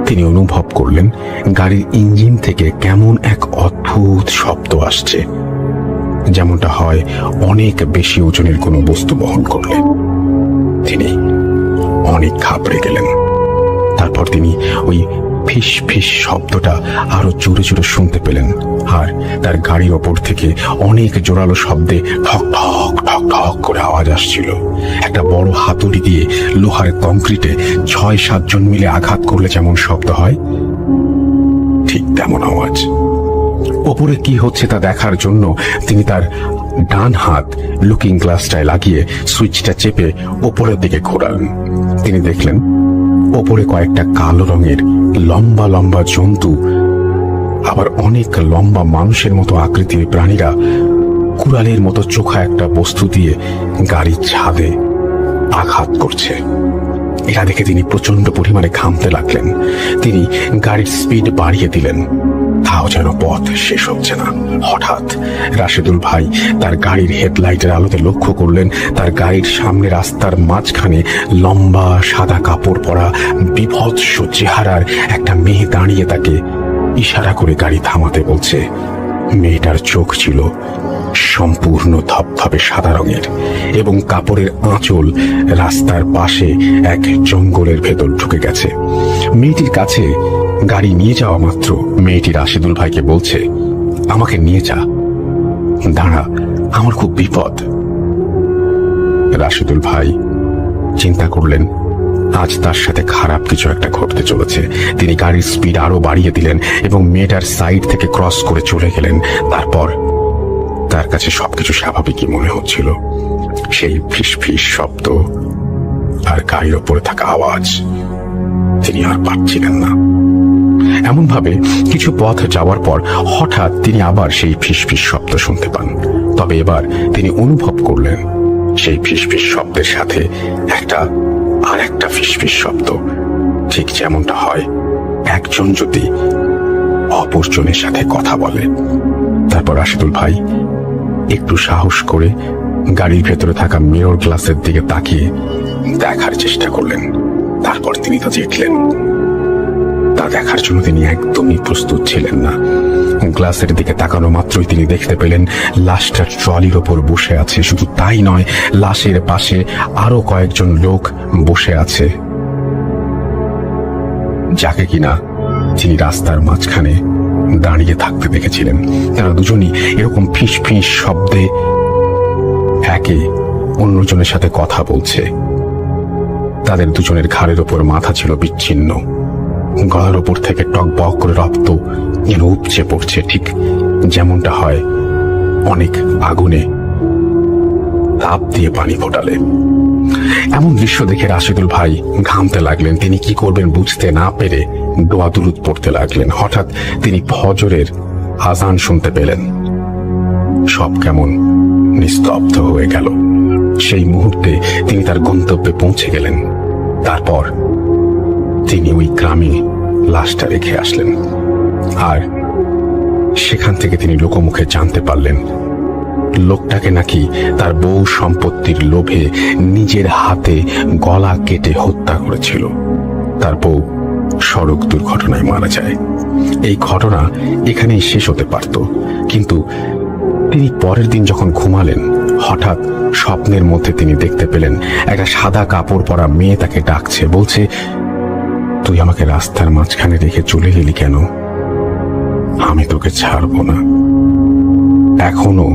তিনি অনুভব করলেন গাড়ির ইঞ্জিন থেকে কেমন এক অদ্ভুত শব্দ আসছে, যেমনটা হয় অনেক বেশি ওজনের কোনো বস্তু বহন করলে। তিনি অনেক ঘাবড়ে গেলেন। তারপর তিনি ওই ফিস ফিস শব্দটা আরো জোরে জোরে শুনতে পেলেন, আর তার গাড়ির ওপর থেকে অনেক জোরালো শব্দে ঠক ঠক ঠক ঠক করে আওয়াজ আসছিল। একটা বড় হাতুড়ি দিয়ে লোহার কংক্রিটে 6-7 জন মিলে আঘাত করলে যেমন শব্দ হয়, ঠিক তেমন আওয়াজ। ওপরে কি হচ্ছে তা দেখার জন্য তিনি তার ডান হাত লুকিং গ্লাসটায় লাগিয়ে সুইচটা চেপে ওপরের দিকে ঘোরালেন। তিনি দেখলেন ওপরে কয়েকটা কালো রঙের লম্বা লম্বা জন্তু, আবার অনেক লম্বা মানুষের মতো আকৃতির প্রাণীরা কুড়ালের মতো চোখা একটা বস্তু দিয়ে গাড়ির ছাদে আঘাত করছে। এটা দেখে তিনি প্রচন্ড পরিমাণে ঘামতে লাগলেন। তিনি গাড়ির স্পিড বাড়িয়ে দিলেন, তাও যেন পথ শেষ হচ্ছে না। হঠাৎ রাশেদুল ভাই তার গাড়ির হেডলাইটের আলোতে লক্ষ্য করলেন তার গাড়ির সামনে রাস্তার মাঝখানে লম্বা সাদা কাপড় পরা বিভৎস চেহারার একটা মেয়ে দাঁড়িয়ে তাকে ইশারা করে গাড়ি থামাতে বলছে। মেয়েটার চোখ ছিল সম্পূর্ণ ধবধবে সাদা রঙের এবং কাপড়ের আঁচল রাস্তার পাশে এক জঙ্গলের ভেতর ঢুকে গেছে। মেয়েটির কাছে গাড়ি নিয়ে যাওয়া মাত্র মেয়েটি রাশেদুল ভাইকে বলছে, আমাকে নিয়ে যা, দাঁড়া, আমার খুব বিপদ। রাশেদুল ভাই চিন্তা করলেন আজ তার সাথে খারাপ কিছু একটা ঘটতে চলেছে। তিনি গাড়ির স্পিড আরো বাড়িয়ে দিলেন এবং মেয়েটার সাইড থেকে ক্রস করে চলে গেলেন। তারপর তার কাছে সবকিছু স্বাভাবিকই মনে হচ্ছিল। সেই ফিস ফিস শব্দ আর গাড়ির ওপরে থাকা আওয়াজ তিনি আর পাচ্ছিলেন না। এমন ভাবে কিছু পথ যাওয়ার পর হঠাৎ তিনি আবার সেই ফিস ফিস শব্দ শুনতে পান। তবে এবার তিনি অনুভব করলেন সেই ফিস ফিস শব্দের সাথে আর একটা ফিস ফিস শব্দ, ঠিক যেমনটা হয় একজন যদি অপরজনের সাথে কথা বলে। তারপর রাশেদুল ভাই একটু সাহস করে গাড়ির ভেতরে থাকা মিরর গ্লাসের দিকে তাকিয়ে দেখার চেষ্টা করলেন। তারপর তিনি তা দেখলেন। তা দেখার জন্য তিনি একদমই প্রস্তুত ছিলেন না। গ্লাসের দিকে তাকানো মাত্রই তিনি দেখতে পেলেন লাশটা ট্রলির ওপর বসে আছে। শুধু তাই নয়, লাশের পাশে আরো কয়েকজন লোক বসে আছে, যাকে কিনা তিনি রাস্তার মাঝখানে দাঁড়িয়ে থাকতে দেখেছিলেন। তারা দুজনই এরকম ফিস ফিস শব্দে একে অন্যজনের সাথে কথা বলছে। তাদের দুজনের ঘাড়ের ওপর মাথা ছিল বিচ্ছিন্ন, গলার উপর থেকে টকবক করে রক্ত যেন উপচে পড়ছে, ঠিক যেমনটা হয় অনেক আগুনে তাপ দিয়ে পানি ফোটালে। এমন দৃশ্য দেখে রাশেদুল ভাই ঘামতে লাগলেন। তিনি কি করবেন বুঝতে না পেরে দোয়া দুরুদ পড়তে লাগলেন। হঠাৎ তিনি ফজরের আজান শুনতে পেলেন। সব কেমন নিস্তব্ধ হয়ে গেল। সেই মুহূর্তে তিনি তার গন্তব্যে পৌঁছে গেলেন। তারপর তিনি ওই গ্রামে লাশটা রেখে আসলেন, আর সেখান থেকে তিনি লোকমুখে জানতে পারলেন লোকটাকে নাকি তার বউ সম্পত্তির লোভে নিজের হাতে গলা কেটে হত্যা করেছিল। তার বউ সড়ক দুর্ঘটনায় মারা যায়। এই ঘটনা এখানেই শেষ হতে পারত, কিন্তু তিনি পরের দিন যখন ঘুমালেন, হঠাৎ স্বপ্নের মধ্যে তিনি দেখতে পেলেন একটা সাদা কাপড় পরা মেয়ে তাকে ডাকছে, বলছে, তুই আমাকে রাস্তার মাঝখানে রেখে চলে গেলি কেন? আমি তোকে ছাড়বো না। এখনো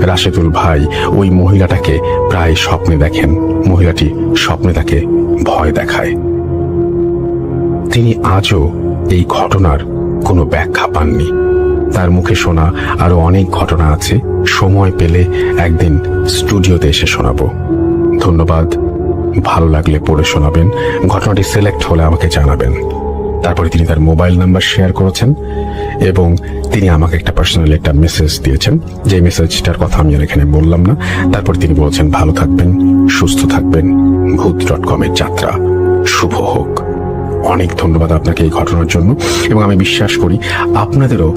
রাশেদুল ভাই ওই মহিলাটাকে প্রায় স্বপ্নে দেখেন। মহিলাটি স্বপ্নে তাকে ভয় দেখায়। তিনি আজও এই ঘটনার কোনো ব্যাখ্যা পাননি। তার মুখে শোনা আরো অনেক ঘটনা আছে, সময় পেলে একদিন স্টুডিওতে এসে শোনাবো। ধন্যবাদ। ভালো লাগলে পড়ে শোনাবেন। ঘটনাটি সিলেক্ট হলে আমাকে জানাবেন। তারপরে তিনি তার মোবাইল নাম্বার শেয়ার করেছেন এবং তিনি আমাকে একটা পার্সোনালি একটা মেসেজ দিয়েছেন, যে মেসেজটার কথা আমি আর এখানে বললাম না। তারপর তিনি বলেছেন, ভালো থাকবেন, সুস্থ থাকবেন, ভূত.com এর যাত্রা শুভ হোক। অনেক ধন্যবাদ আপনাকে এই ঘটনার জন্য, এবং আমি বিশ্বাস করি আপনাদেরও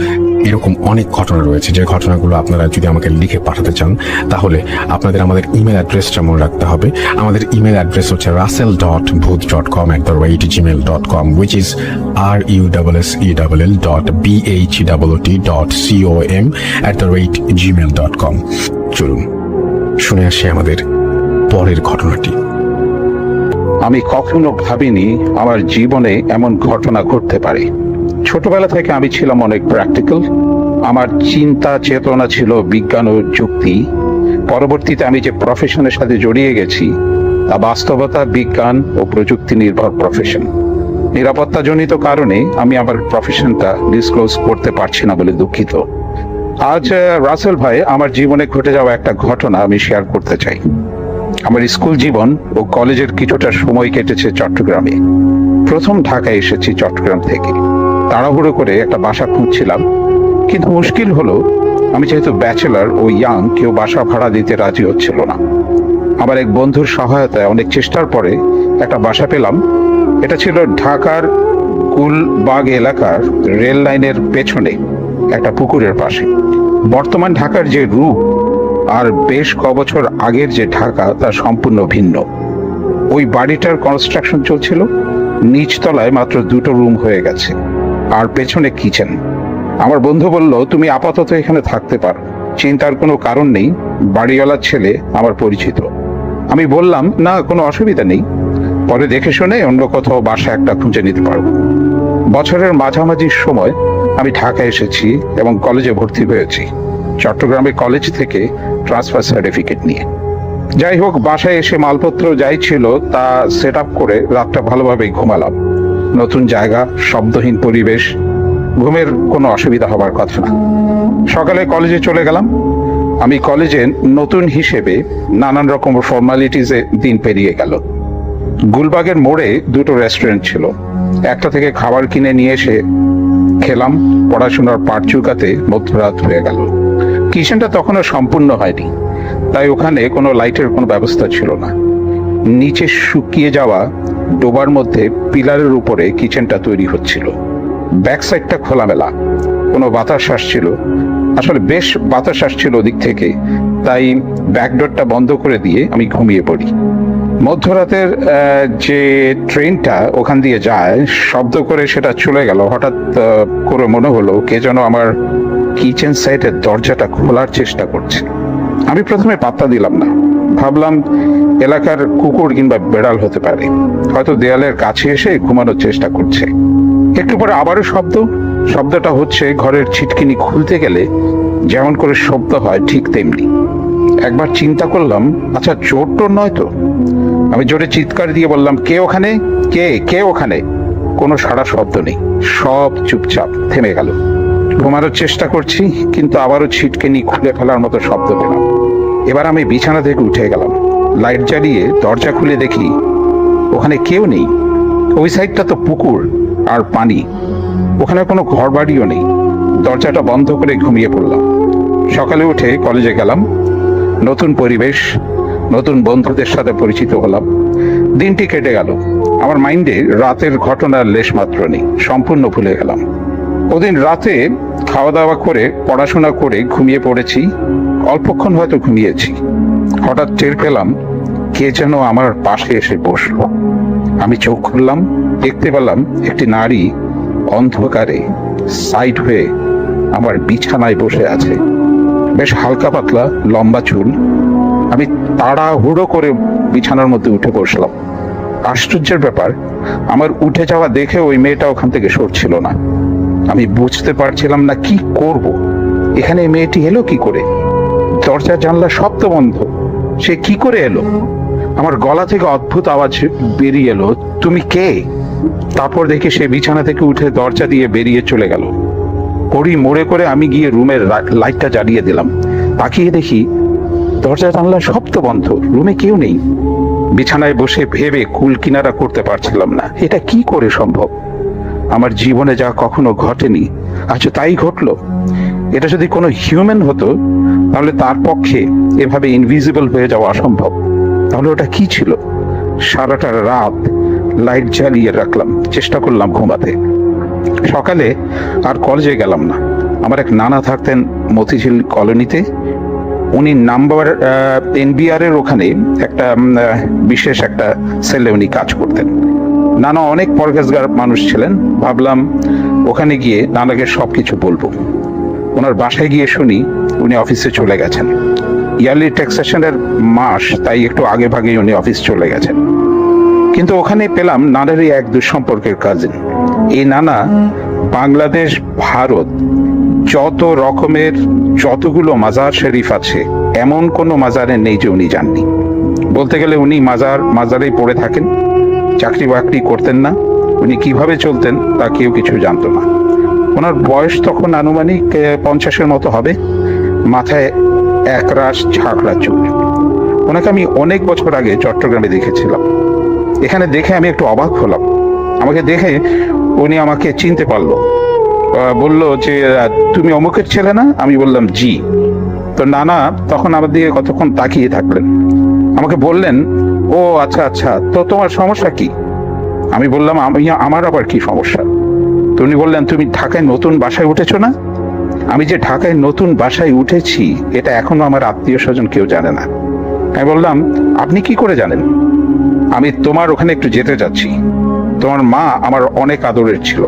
এরকম অনেক ঘটনা রয়েছে, যে ঘটনাগুলো আপনারা যদি আমাকে লিখে পাঠাতে চান তাহলে আপনাদের আমাদের ইমেল অ্যাড্রেসটা মনে রাখতে হবে। আমাদের ইমেল অ্যাড্রেস হচ্ছে russell.booth.com@gmail.com, which is russell.booth.com@gmail.com। চলুন শুনে আসি আমাদের পরের ঘটনাটি। আমি কখনো ভাবিনি আমার জীবনে এমন ঘটনা ঘটতে পারে। ছোটবেলা থেকে আমি ছিলাম অনেক প্র্যাকটিক্যাল। আমার চিন্তা চেতনা ছিল বিজ্ঞান ও যুক্তি। পরবর্তীতে আমি যে প্রফেশনের সাথে জড়িয়ে গেছি তা বাস্তবতা, বিজ্ঞান ও প্রযুক্তি নির্ভর প্রফেশন। নিরাপত্তাজনিত কারণে আমি আমার প্রফেশনটা ডিসক্লোজ করতে পারছি না বলে দুঃখিত। আজ রাসেল ভাই, আমার জীবনে ঘটে যাওয়া একটা ঘটনা আমি শেয়ার করতে চাই। আমার স্কুল জীবন ও কলেজের কিছুটা সময় কেটেছে চট্টগ্রামে। প্রথম ঢাকায় এসেছি চট্টগ্রাম থেকে। তাড়াহুড়ো করে একটা বাসা খুঁজছিলাম, কিন্তু মুশকিল হলো আমি যেহেতু ব্যাচেলার ও ইয়াং, কেউ বাসা ভাড়া দিতে রাজি হচ্ছিল না। আমার এক বন্ধুর সহায়তায় অনেক চেষ্টার পরে একটা বাসা পেলাম। এটা ছিল ঢাকার গুলবাগ এলাকার রেল লাইনের পেছনে একটা পুকুরের পাশে। বর্তমান ঢাকার যে রূপ আর বেশ কবছর আগের যে ঢাকা তা সম্পূর্ণ ভিন্ন। ওই বাড়িটার কনস্ট্রাকশন চলছিল। নিচতলায় মাত্র 2টো রুম হয়ে গেছে, আর পেছনে কিচেন। আমার বন্ধু বলল, তুমি আপাতত এখানে থাকতে পারো, চিন্তার কোনো কারণ নেই, বাড়িওয়ালার ছেলে আমার পরিচিত। আমি বললাম, না, কোনো অসুবিধা নেই, পরে দেখে শুনে অন্য কোথাও বাসা একটা খুঁজে নিতে পারবো। বছরের মাঝামাঝি সময় আমি ঢাকায় এসেছি এবং কলেজে ভর্তি হয়েছি, চট্টগ্রামে কলেজ থেকে ট্রান্সফার সার্টিফিকেট নিয়ে। যাই হোক, বাসায় এসে মালপত্র যাই ছিল তা সেট আপ করে রাতটা ভালোভাবেই ঘুমালাম। নতুন জায়গা, শব্দহীন পরিবেশ, ঘুমের কোনো অসুবিধা হবার কথা না। সকালে কলেজে চলে গেলাম। আমি কলেজে নতুন হিসেবে নানান রকম ফর্মালিটিসে দিন পেরিয়ে গেল। গুলবাগের মোড়ে 2টো রেস্টুরেন্ট ছিল। একটা থেকে খাবার কিনে নিয়ে এসে খেলাম। পড়াশোনার পাট চুকাতে মধ্যরাত হয়ে গেল। কিচেনটা তখনও সম্পূর্ণ হয়নি, তাই ওখানে কোনো লাইটের কোনো ব্যবস্থা ছিল না। নিচে শুকিয়ে যাওয়া ডোবার মধ্যে পিলারের উপরে কিচেনটা তৈরি হচ্ছিল। ব্যাক সাইডটা খোলামেলা, কোনো বাতাস আসছিল, আসলে বেশ বাতাস আসছিল ওদিক থেকে, তাই ব্যাকডোরটা বন্ধ করে দিয়ে আমি ঘুমিয়ে পড়ি। মধ্যরাতের যে ট্রেনটা ওখান দিয়ে যায়, শব্দ করে সেটা চলে গেল। হঠাৎ করে মনে হলো কে যেন আমার কিচেন সাইডের দরজাটা খোলার চেষ্টা করছে। আমি প্রথমে পাত্তা দিলাম না, ভাবলাম এলাকার কুকুর কিংবা বেড়াল হতে পারে, হয়তো দেয়ালের কাছে এসে ঘুমানোর চেষ্টা করছে। একটু পরে আবারও শব্দটা হচ্ছে ঘরের ছিটকিনি খুলতে গেলে যেমন করে শব্দ হয় ঠিক তেমনি। একবার চিন্তা করলাম, আচ্ছা চোর টোর নয় তো। আমি জোরে চিৎকার দিয়ে বললাম, কে ওখানে, কে কে ওখানে? কোনো সাড়া শব্দ নেই, সব চুপচাপ থেমে গেল। ঘুমানোর চেষ্টা করছি, কিন্তু আবারও ছিটকেনি খুলে ফেলার মতো শব্দ পেলাম। এবার আমি বিছানা থেকে উঠে গেলাম, লাইট জ্বালিয়ে দরজা খুলে দেখি ওখানে কেউ নেই। ওই সাইডটা তো পুকুর আর পানি, ওখানে কোনো ঘর বাড়িও নেই। দরজাটা বন্ধ করে ঘুমিয়ে পড়লাম। সকালে উঠে কলেজে গেলাম, নতুন পরিবেশ, নতুন বন্ধুদের সাথে পরিচিত হলাম। দিনটি কেটে গেল, আমার মাইন্ডে রাতের ঘটনার লেশ মাত্র নেই, সম্পূর্ণ ভুলে গেলাম। ওদিন রাতে খাওয়া দাওয়া করে পড়াশোনা করে ঘুমিয়ে পড়েছি। অল্পক্ষণ হয়তো ঘুমিয়েছি, হঠাৎ টের পেলাম কে যেন আমার পাশে এসে বসলো। আমি চোখ খুললাম, দেখতে পেলাম একটি নারী অন্ধকারে সাইড হয়ে আমার বিছানায় বসে আছে। বেশ হালকা পাতলা, লম্বা চুল। আমি তাড়াহুড়ো করে বিছানার মধ্যে উঠে বসলাম। আশ্চর্যের ব্যাপার, আমার উঠে যাওয়া দেখে ওই মেয়েটা ওখান থেকে সরছিল না। আমি বুঝতে পারছিলাম না কি করব। এখানে এই মেয়েটি এলো কি করে? দরজা জানলা সব তো বন্ধ, সে কি করে এলো? আমার গলা থেকে অদ্ভুত আওয়াজ বেরিয়ে এলো, তুমি কে? তারপর দেখি সে বিছানা থেকে উঠে দরজা দিয়ে বেরিয়ে চলে গেল। পড়ি মোড়ে করে আমি গিয়ে রুমের লাইটটা জ্বালিয়ে দিলাম। তাকিয়ে দেখি দরজা জানলা সব তো বন্ধ, রুমে কেউ নেই। বিছানায় বসে ভেবে কুল কিনারা করতে পারছিলাম না, এটা কি করে সম্ভব? আমার জীবনে যা কখনো ঘটেনি, আচ্ছা তাই ঘটলো। এটা যদি কোনো হিউম্যান হতো তাহলে তার পক্ষে এভাবে ইনভিজিবল হয়ে যাওয়া অসম্ভব। তাহলে ওটা কি ছিল? সারাটা রাত লাইট জ্বালিয়ে রাখলাম, চেষ্টা করলাম ঘুমাতে। সকালে আর কলেজে গেলাম না। আমার এক নানা থাকতেন মতিঝিল কলোনিতে। উনি নাম্বার NBR এর ওখানে একটা বিশেষ একটা সেলে উনি কাজ করতেন। নানা অনেক পরহেজগার মানুষ ছিলেন। ভাবলাম ওখানে গিয়ে নানাকে সবকিছু বলবো। ওনার বাসায় গিয়ে শুনি উনি অফিসে চলে গেছেন। ইয়ারলি ট্যাক্সেশনের মাস, তাই একটু আগে ভাগে উনি অফিস চলে গেছেন। কিন্তু ওখানে পেলাম নানারই এক দুঃসম্পর্কের কাজিন। এই নানা বাংলাদেশ, ভারত যত রকমের যতগুলো মাজার শরীফ আছে এমন কোনো মাজারে নেই যে উনি যাননি। বলতে গেলে উনি মাজারেই পড়ে থাকেন, চাকরি বাকরি করতেন না। উনি কিভাবে চলতেন তা কেউ কিছু জানতো না। ওনার বয়স তখন আনুমানিক 50-এর মতো হবে। মাথায় একরাশ ঝাঁকড়া চুল। ওনাকে আমি অনেক বছর আগে চট্টগ্রামে দেখেছিলাম। এখানে দেখে আমি একটু অবাক হলাম। আমাকে দেখে উনি আমাকে চিনতে পারলো, বলল যে তুমি অমুকের ছেলে না? আমি বললাম জি। তো নানা তখন আমার দিকে কতক্ষণ তাকিয়ে থাকলেন, আমাকে বললেন, ও আচ্ছা আচ্ছা, তো তোমার সমস্যা কি? আমি বললাম আমার আবার কি সমস্যা? তো উনি বললেন, তুমি ঢাকায় নতুন বাসায় উঠেছো না? আমি যে ঢাকায় নতুন বাসায় উঠেছি এটা এখনো আমার আত্মীয় স্বজন কেউ জানে না। আমি বললাম, আপনি কি করে জানেন? আমি তোমার ওখানে একটু যেতে যাচ্ছি। তোমার মা আমার অনেক আদরের ছিল,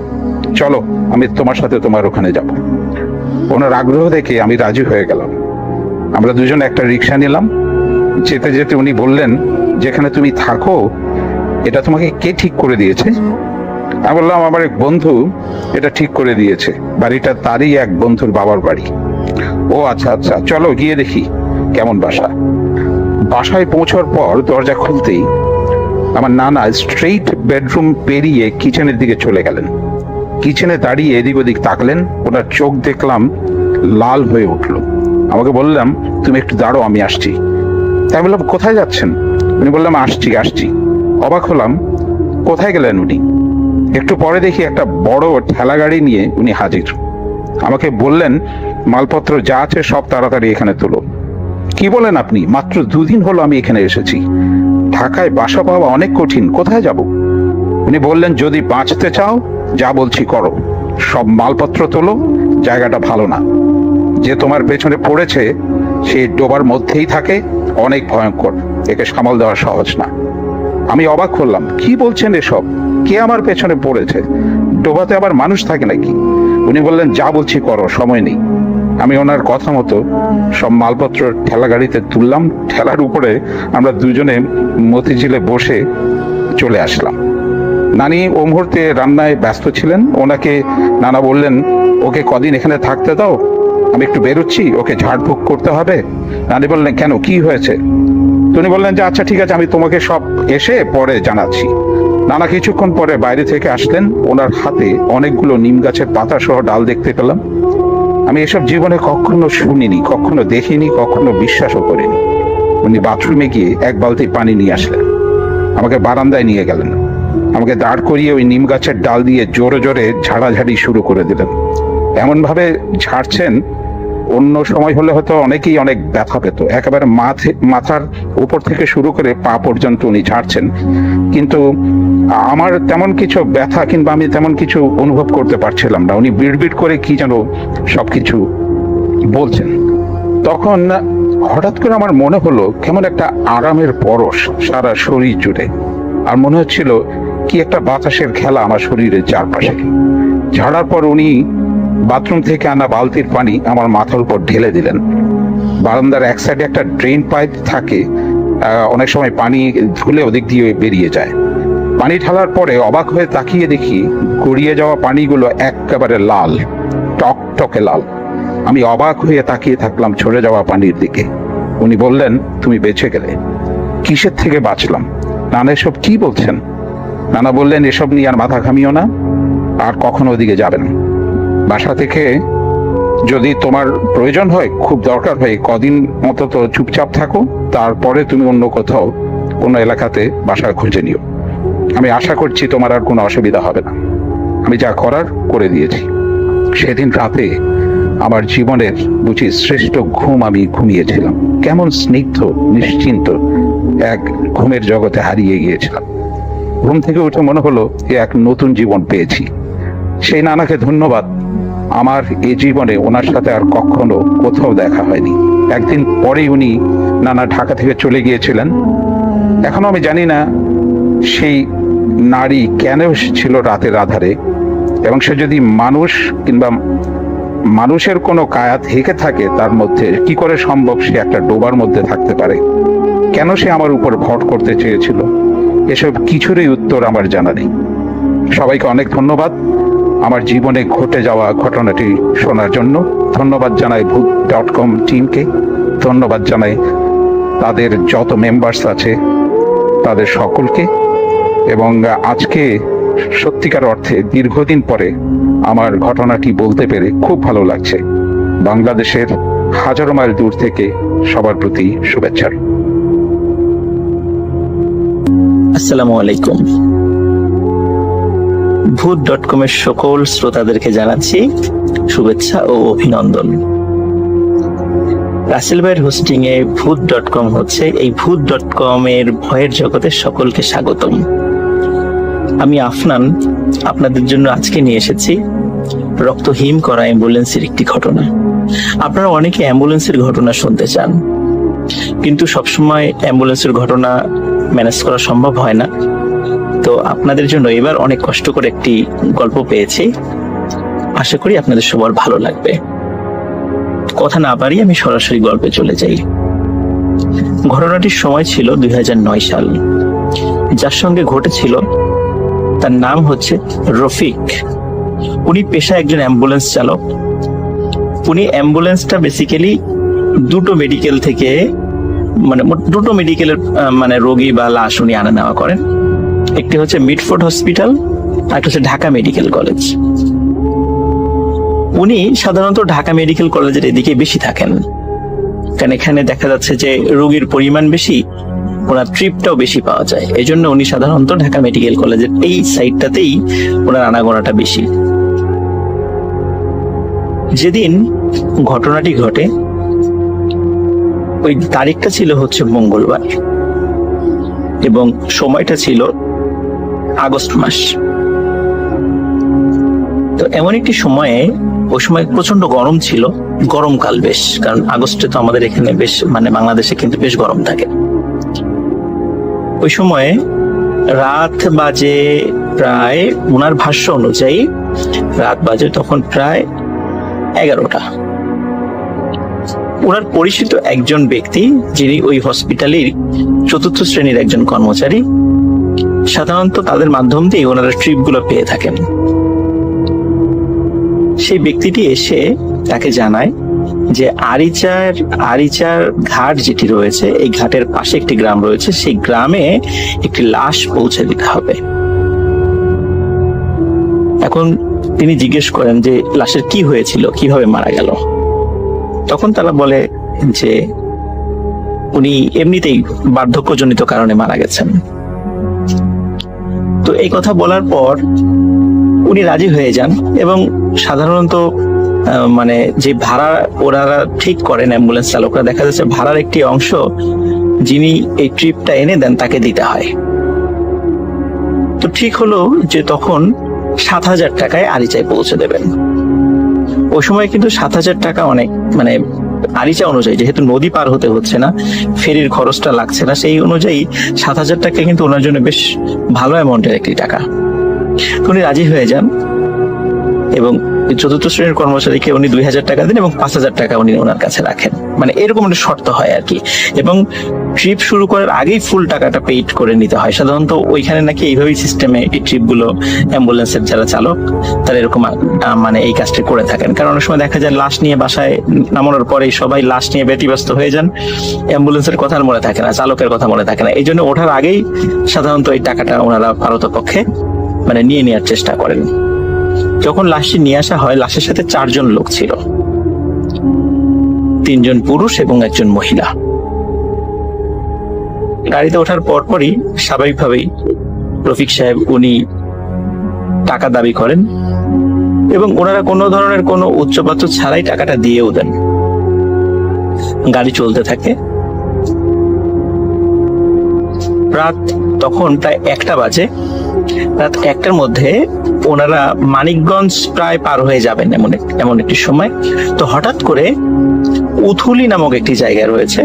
চলো আমি তোমার সাথে তোমার ওখানে যাব। ওনার আগ্রহ দেখে আমি রাজি হয়ে গেলাম। আমরা দুজন একটা রিক্সা নিলাম। যেতে যেতে উনি বললেন, যেখানে তুমি থাকো এটা তোমাকে কে ঠিক করে দিয়েছে? আমি বললাম, আমার এক বন্ধু এটা ঠিক করে দিয়েছে। বাড়িটা তারই এক বন্ধুর বাবার বাড়ি। ও আচ্ছা আচ্ছা, চলো গিয়ে দেখি কেমন বাসা। বাসায় পৌঁছার পর দরজা খুলতেই আমার নানা স্ট্রেইট বেডরুম পেরিয়ে কিচেনের দিকে চলে গেলেন। কিচেনে দাঁড়িয়ে এদিক ওদিক তাকলেন। ওনার চোখ দেখলাম লাল হয়ে উঠলো। আমাকে বললাম, তুমি একটু দাঁড়ো, আমি আসছি। তাই বললাম, কোথায় যাচ্ছেন? উনি বললাম, আসছি। অবাক হলাম, কোথায় গেলেন উনি? একটু পরে দেখি একটা বড় ঠেলা গাড়ি নিয়ে উনি হাজির। আমাকে বললেন, মালপত্র যা আছে সব তাড়াতাড়ি এখানে তোলো। কি বলেন আপনি? মাত্র 2 দিন হলো আমি এখানে এসেছি। ঢাকায় বাসা পাওয়া অনেক কঠিন, কোথায় যাব? উনি বললেন, যদি বাঁচতে চাও যা বলছি করো, সব মালপত্র তোলো, জায়গাটা ভালো না। যে তোমার পেছনে পড়েছে সে ডোবার মধ্যেই থাকে, অনেক ভয়ঙ্কর, একে সামাল দেওয়া সহজ না। আমি অবাক হলাম, কি বলছেন এসব? কে আমার পেছনে পড়েছে? ডোবাতে আবার মানুষ থাকে নাকি? উনি বললেন, যা বলছি করো, সময় নেই। আমি ওনার কথা মতো সব মালপত্র ঠেলা গাড়িতে তুললাম। ঠেলার উপরে আমরা দুজনে মতিঝিলে বসে চলে আসলাম। নানি ও মুহূর্তে রান্নায় ব্যস্ত ছিলেন। ওনাকে নানা বললেন, ওকে কদিন এখানে থাকতে দাও, আমি একটু বেরোচ্ছি, ওকে ঝাড়ফুঁক করতে হবে। নানি বললেন, কেন, কি হয়েছে? উনি বললেন যে আচ্ছা ঠিক আছে, আমি তোমাকে সব এসে পরে জানাচ্ছি। নানা কিছুক্ষণ পরে বাইরে থেকে আসলেন, ওনার হাতে অনেকগুলো নিম গাছের পাতা সহ ডাল দেখতে পেলাম। আমি এসব জীবনে কখনো শুনিনি, কখনো দেখিনি, কখনো বিশ্বাসও করিনি। উনি বাথরুমে গিয়ে এক বালতি পানি নিয়ে আসলেন, আমাকে বারান্দায় নিয়ে গেলেন, আমাকে দাঁড় করিয়ে ওই নিম গাছের ডাল দিয়ে জোরে জোরে ঝাড়াঝাড়ি শুরু করে দিলেন। এমন ভাবে ঝাড়ছেন, অন্য সময় হলে হয়তো অনেকেই অনেক ব্যথা পেত। একেবারে মাথার উপর থেকে শুরু করে পা পর্যন্ত উনি ঝাড়ছেন, কিন্তু আমার তেমন কিছু ব্যথা কিংবা আমি তেমন কিছু অনুভব করতে পারছিলাম না। উনি বিড়বিড় করে কি যেন সবকিছু বলছেন। তখন হঠাৎ করে আমার মনে হলো কেমন একটা আরামের পরশ সারা শরীর জুড়ে, আর মনে হচ্ছিল কি একটা বাতাসের খেলা আমার শরীরের চারপাশে। ঝাড়ার পর উনি বাথরুম থেকে আনা বালতির পানি আমার মাথার উপর ঢেলে দিলেন। বারান্দার এক সাইডে একটা ড্রেন পাইপ থাকে, অনেক সময় পানি ধুলে ওদিক দিয়ে বেরিয়ে যায়। পানি ঢালার পরে অবাক হয়ে তাকিয়ে দেখি গড়িয়ে যাওয়া পানিগুলো একেবারে লাল, টকটকে লাল। আমি অবাক হয়ে তাকিয়ে থাকলাম ঝরে যাওয়া পানির দিকে। উনি বললেন, তুমি বেঁচে গেলে। কিসের থেকে বাঁচলাম? নানা এসব কি বলছেন? নানা বললেন, এসব নিয়ে আর মাথা ঘামিও না, আর কখনো ওদিকে যাবে না। বাসা থেকে যদি তোমার প্রয়োজন হয়, খুব দরকার হয়, কদিন অন্তত চুপচাপ থাকো, তারপরে তুমি অন্য কোথাও কোনো এলাকাতে বাসা খুঁজে নিও। আমি আশা করছি তোমার আর কোনো অসুবিধা হবে না। আমি যা করার করে দিয়েছি। সেদিন রাতে আমার জীবনের বুঝি শ্রেষ্ঠ ঘুম আমি ঘুমিয়েছিলাম। কেমন স্নিগ্ধ নিশ্চিন্ত এক ঘুমের জগতে হারিয়ে গিয়েছিলাম। ঘুম থেকে উঠে মনে হলো এক নতুন জীবন পেয়েছি। সেই নানাকে ধন্যবাদ। আমার এই জীবনে ওনার সাথে আর কখনো কোথাও দেখা হয়নি। একদিন পরেই উনি নানা ঢাকা থেকে চলে গিয়েছিলেন। এখনো আমি জানি না সেই নারী কেন ছিল রাতের আধারে, এবং সে যদি মানুষ কিংবা মানুষের কোনো কায়া থেকে থাকে, তার মধ্যে কি করে সম্ভব সে একটা ডোবার মধ্যে থাকতে পারে? কেন সে আমার উপর ভর করতে চেয়েছিল? এসব কিছুরই উত্তর আমার জানা নেই। সবাইকে অনেক ধন্যবাদ আমার জীবনে ঘটে যাওয়া ঘটনাটি শোনার জন্য। ধন্যবাদ জানাই ভূত.com টিমকে, ধন্যবাদ জানাই তাদের যত মেম্বার্স আছে তাদের সকলকে। এবং আজকে সত্যিকার অর্থে দীর্ঘদিন পরে আমার ঘটনাটি বলতে পেরে খুব ভালো লাগছে। বাংলাদেশের হাজারো মাইল দূর থেকে সবার প্রতি শুভেচ্ছা। আসসালামু আলাইকুম। ভূত.com এর সকল শ্রোতাদেরকে জানাচ্ছি শুভেচ্ছা ও অভিনন্দন। রাসেল ভাইয়ের হোস্টিং এ ভূত.com হচ্ছে, এই ভূত.com এর ভয়ের জগতে সকলকে স্বাগতম। আমি আফনান আপনাদের জন্য আজকে নিয়ে এসেছি রক্তহীন করা অ্যাম্বুলেন্সের একটি ঘটনা। আপনারা অনেকে অ্যাম্বুলেন্সের ঘটনা শুনতে চান, কিন্তু সবসময় অ্যাম্বুলেন্সের ঘটনা ম্যানেজ করা সম্ভব হয় না। তো আপনাদের জন্য এবার অনেক কষ্ট করে একটি গল্প পেয়েছি, আশা করি আপনাদের সবার ভালো লাগবে। কথা না বাড়িয়ে আমি সরাসরি গল্পে চলে যাই। ঘটনাটির সময় ছিল 2009 সাল। যার সঙ্গে ঘটেছিল তার নাম হচ্ছে রফিক। উনি পেশায় একজন অ্যাম্বুলেন্স চালক। উনি অ্যাম্বুলেন্সটা বেসিক্যালি দুটো মেডিকেল থেকে দুটো মেডিকেলের রোগী বা লাশ উনি আনা নেওয়া করেন। একটি হচ্ছে মিডফোর্ড হসপিটাল, আর একটা হচ্ছে ঢাকা মেডিকেল কলেজ। উনি সাধারণত ঢাকা মেডিকেল কলেজের এদিকে বেশি থাকেন, কারণ এখানে দেখা যাচ্ছে যে রোগীর পরিমাণ বেশি, ওনার ট্রিপটাও বেশি পাওয়া যায়। এই জন্য উনি সাধারণত ঢাকা মেডিকেল কলেজের এই সাইডটাতেই ওনার আনাগোনাটা বেশি। যেদিন ঘটনাটি ঘটে ওই তারিখটা ছিল হচ্ছে মঙ্গলবার, এবং সময়টা ছিল আগস্ট মাস। তো এমন একটি সময়ে, ওই সময় প্রচন্ড গরম ছিল, গরমকাল বেশ, কারণ আগস্টে তো আমাদের এখানে বেশ বাংলাদেশে কিন্তু বেশ গরম থাকে। ওই সময়ে রাত বাজে প্রায়, ওনার ভাষ্য অনুযায়ী রাত বাজে তখন প্রায় 11টা। ওনার পরিচিত একজন ব্যক্তি, যিনি ওই হসপিটালের 4র্থ শ্রেণীর একজন কর্মচারী, সাধারণত তাদের মাধ্যম দিয়ে ওনারা ট্রিপ গুলো পেয়ে থাকেন। সেই ব্যক্তিটি এসে তাকে জানায় যে আরিচার ঘাট যেটি রয়েছে, এই ঘাটের পাশে একটি গ্রাম রয়েছে, সেই গ্রামে একটি লাশ পৌঁছে দিতে হবে। এখন তিনি জিজ্ঞেস করেন যে লাশের কি হয়েছিল, কিভাবে মারা গেল। তখন তারা বলে যে উনি এমনিতেই বার্ধক্যজনিত কারণে মারা গেছেন। তো এই কথা বলার পর উনি রাজি হয়ে যান এবং সাধারণত মানে যে ভাড়া ওনারা ঠিক করেন অ্যাম্বুলেন্স চালকরা, দেখা যাচ্ছে ভাড়ার একটি অংশ যিনি এই ট্রিপটা এনে দেন তাকে দিতে হয়। তো ঠিক হলো যে তখন 7,000 টাকায় আরিচায় পৌঁছে দেবেন। ওই সময় কিন্তু 7,000 টাকা অনেক, মানে আরিচা অনুযায়ী যেহেতু নদী পার হতে হচ্ছে না, ফেরির খরচটা লাগছে না, সেই অনুযায়ী 7,000 টাকা কিন্তু ওনার জন্য বেশ ভালো অ্যামাউন্টের একটি টাকা। উনি রাজি হয়ে যান এবং চতুর্থ শ্রেণীর কর্মচারীকে উনি 2,000 টাকা দেন এবং 5,000 টাকা উনি ওনার কাছে রাখেন, মানে এরকম একটা শর্ত হয় আর কি। এবং ট্রিপ শুরু করার আগেই ফুল টাকাটা পেইড করে নিতে হয়। সাধারণত ওইখানে নাকি এইভাবেই সিস্টেমে এই ট্রিপ গুলো অ্যাম্বুলেন্সের যারা চালক তারা এরকম মানে এই কাজটা করে থাকেন। কারণ অনেক সময় দেখা যায় লাশ নিয়ে বাসায় নামানোর পরেই সবাই লাশ নিয়ে ব্যতিব্যস্ত হয়ে যান, অ্যাম্বুলেন্সের কথা মনে থাকে না, চালকের কথা মনে থাকে না। এই জন্য ওঠার আগেই সাধারণত এই টাকাটা ওনারা পারতপক্ষে মানে নিয়ে নেওয়ার চেষ্টা করেন। যখন লাশটি নিয়ে আসা হয়, লাশের সাথে 4 জন লোক ছিল, 3 জন পুরুষ এবং 1 জন মহিলা। গাড়িতে ওঠার পরপরই স্বাভাবিকভাবেই রফিক সাহেব উনি টাকা দাবি করেন এবং ওনারা কোনো ধরনের কোনো উচ্চপাচ্য ছাড়াই টাকাটা দিয়েও দেন। গাড়ি চলতে থাকে। রাত তখন প্রায় 1টা বাজে। রাত 1টার মধ্যে ওনারা মানিকগঞ্জ প্রায় পার হয়ে যাবেন এমন একটি সময়। তো হঠাৎ করে উথুলি নামক একটি জায়গা রয়েছে।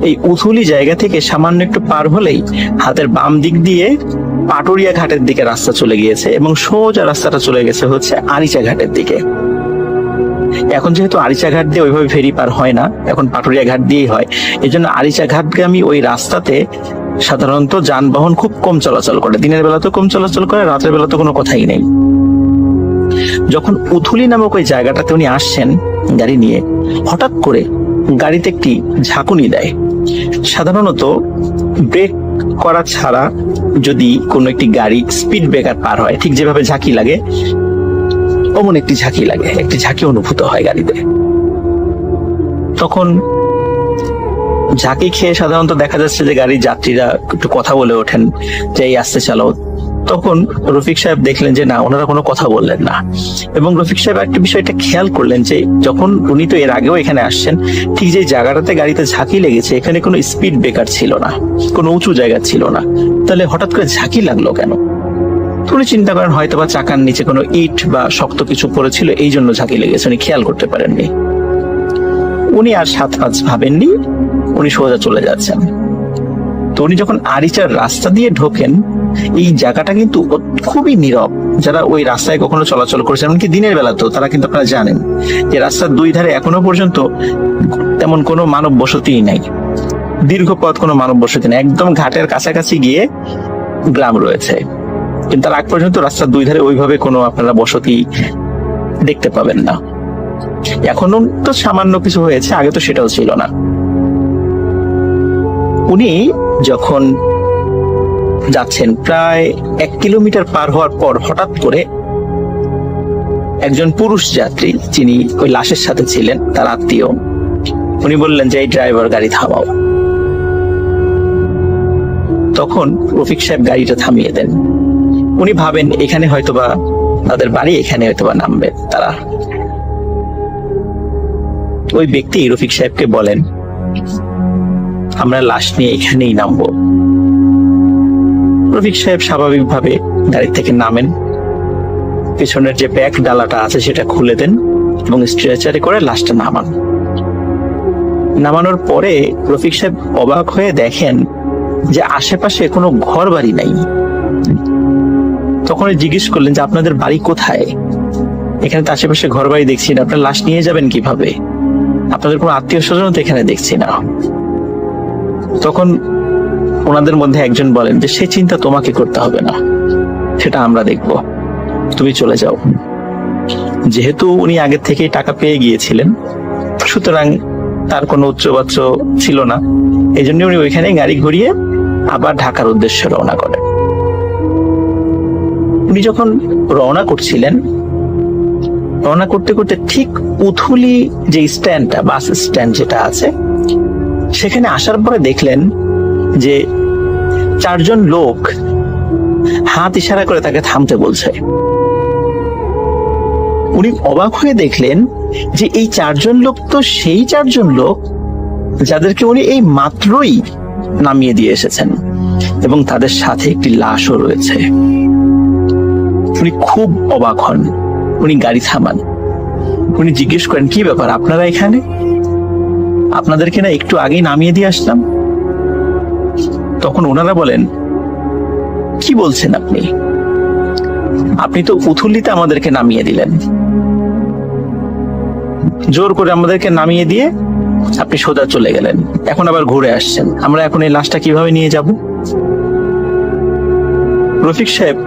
এই উথুলি জায়গা থেকে সামান্য একটু পার হলেই হাতের বাম দিক দিয়ে পাটুরিয়া ঘাটের দিকে রাস্তা চলে গিয়েছে এবং সোজা রাস্তাটা চলে গেছে হচ্ছে আরিচা ঘাটের দিকে। এখন যেহেতু আরিচা ঘাট দিয়ে ওইভাবে ফেরি পার হয় না, এখন পাটুরিয়া ঘাট দিয়েই হয়। এই জন্য আরিচা ঘাটগামী ওই রাস্তাতে সাধারণত যানবাহন খুব কম চলাচল করে, দিনের বেলা তো কম চলাচল করে, রাতের বেলা তো কোনো কথাই নেই। যখন উথুলি নামক ওই জায়গাটাতে উনি আসছেন গাড়ি নিয়ে, হঠাৎ করে গাড়িতে একটি ঝাঁকুনি দেয়। সাধারণত ব্রেক করা ছাড়া যদি কোনো একটি গাড়ি স্পিড ব্রেকার পার হয়, ঠিক যেভাবে ঝাঁকি লাগে অমন একটি ঝাঁকি লাগে, একটি ঝাঁকি অনুভূত হয় গাড়িতে। তখন ঝাঁকি খেয়ে সাধারণত দেখা যাচ্ছে যে গাড়ির যাত্রীরা একটু কথা বলে ওঠেন যে এই আসতে চালাও। তখন রফিক সাহেব দেখলেন যে না, ওনারা কোনো কথা বললেন না। এবং রফিক সাহেব একটা বিষয়টা খেয়াল করলেন যে যখন উনি তো এর আগেও এখানে আসছেন, ঠিক যে জায়গাটাতে গাড়িতে ঝাঁকি লেগেছে এখানে কোনো স্পিড ব্রেকার ছিল না, কোনো উঁচু জায়গা ছিল না, তাহলে হঠাৎ করে ঝাঁকি লাগলো কেন? উনি চিন্তা করেন হয়তো বা চাকার নিচে কোনো ইট বা শক্ত কিছু পড়েছিল, এই জন্য ঝাঁকি লেগেছে, উনি খেয়াল করতে পারেননি। উনি আর 7-5 ভাবেননি, উনি সোজা চলে যাচ্ছেন। তো উনি যখন আরিচার রাস্তা দিয়ে ঢোকেন, এই জায়গাটা কিন্তু খুবই নীরব। যারা ওই রাস্তায় কখনো চলাচল করেছেন, এমনকি দিনের বেলা তো তারা কিন্তু আপনারা জানেন যে রাস্তার 2 ধারে এখনো পর্যন্ত তেমন কোনো মানব বসতিই নাই, দীর্ঘ পথ কোনো মানব বসতি নেই। একদম ঘাটের কাছাকাছি গিয়ে গ্রাম রয়েছে, কিন্তু তার আগ পর্যন্ত রাস্তার 2 ধারে ওইভাবে কোনো আপনারা বসতি দেখতে পাবেন না। এখনো তো সামান্য কিছু হয়েছে, আগে তো সেটাও ছিল না। উনি যখন যাচ্ছেন প্রায় 1 কিলোমিটার পার হওয়ার পর হঠাৎ করে একজন পুরুষ যাত্রী, যিনি ওই লাশের সাথে ছিলেন, তার আত্মীয়, উনি বললেন যে এই ড্রাইভার গাড়ি থামাও। তখন রফিক সাহেব গাড়িটা থামিয়ে দেন। উনি ভাবেন এখানে হয়তোবা তাদের বাড়ি, এখানে হয়তোবা নামবে তারা। ওই ব্যক্তি রফিক সাহেবকে বলেন আমরা লাশ নিয়ে এখানেই নামবো। রফিক সাহেব স্বাভাবিকভাবে গাড়ি থেকে নামেন, পিছনের যে ব্যাক ডালাটা আছে সেটা খুলে দেন এবং স্ট্রেচারে করে লাশটা নামান। নামানোর পরে রফিক সাহেব অবাক হয়ে দেখেন যে আশেপাশে কোনো ঘর বাড়ি নাই। তখন জিজ্ঞেস করলেন যে আপনাদের বাড়ি কোথায়? এখানে তো আশেপাশে ঘর বাড়ি দেখছি না, আপনার লাশ নিয়ে যাবেন কিভাবে? আপনাদের কোনো আত্মীয় স্বজন তো এখানে দেখছি না। তখন ওনাদের মধ্যে একজন বলেন যে সে চিন্তা তোমাকে করতে হবে না, সেটা আমরা দেখব, তুমি চলে যাও। যেহেতু উনি আগে থেকেই টাকা পেয়ে গিয়েছিলেন, সুতরাং তার কোনো উচ্চবাচ্য ছিল না, এই জন্য উনি ওইখানে গাড়ি ঘুরিয়ে আবার ঢাকার উদ্দেশ্যে রওনা করেন। উনি যখন রওনা করছিলেন, রওনা করতে করতে ঠিক উথুলি যে স্ট্যান্ডটা, বাস স্ট্যান্ড যেটা আছে, সেখানে আসার পরে দেখলেন যে 4 জন লোক হাত ইশারা করে তাকে থামতে বলছে। উনি অবাক হয়ে দেখলেন যে এই 4 জন লোক তো সেই 4 জন লোক যাদেরকে উনি এই মাত্রই নামিয়ে দিয়ে এসেছেন, এবং তাদের সাথে একটি লাশও রয়েছে। উনি খুব অবাক হন। উনি গাড়ি থামান, উনি জিজ্ঞেস করেন, কি ব্যাপার আপনারা এখানে? আপনাদেরকে না একটু আগেই নামিয়ে দিয়ে আসলাম। তখন ওনারা বলেন, কি বলছেন আপনি? আপনি তো উথুলিতে আমাদেরকে নামিয়ে দিলেন, জোর করে আমাদেরকে নামিয়ে দিয়ে আপনি সোজা চলে গেলেন, এখন আবার ঘুরে আসছেন। আমরা এখন এই লাশটা কিভাবে নিয়ে যাব? রফিক সাহেব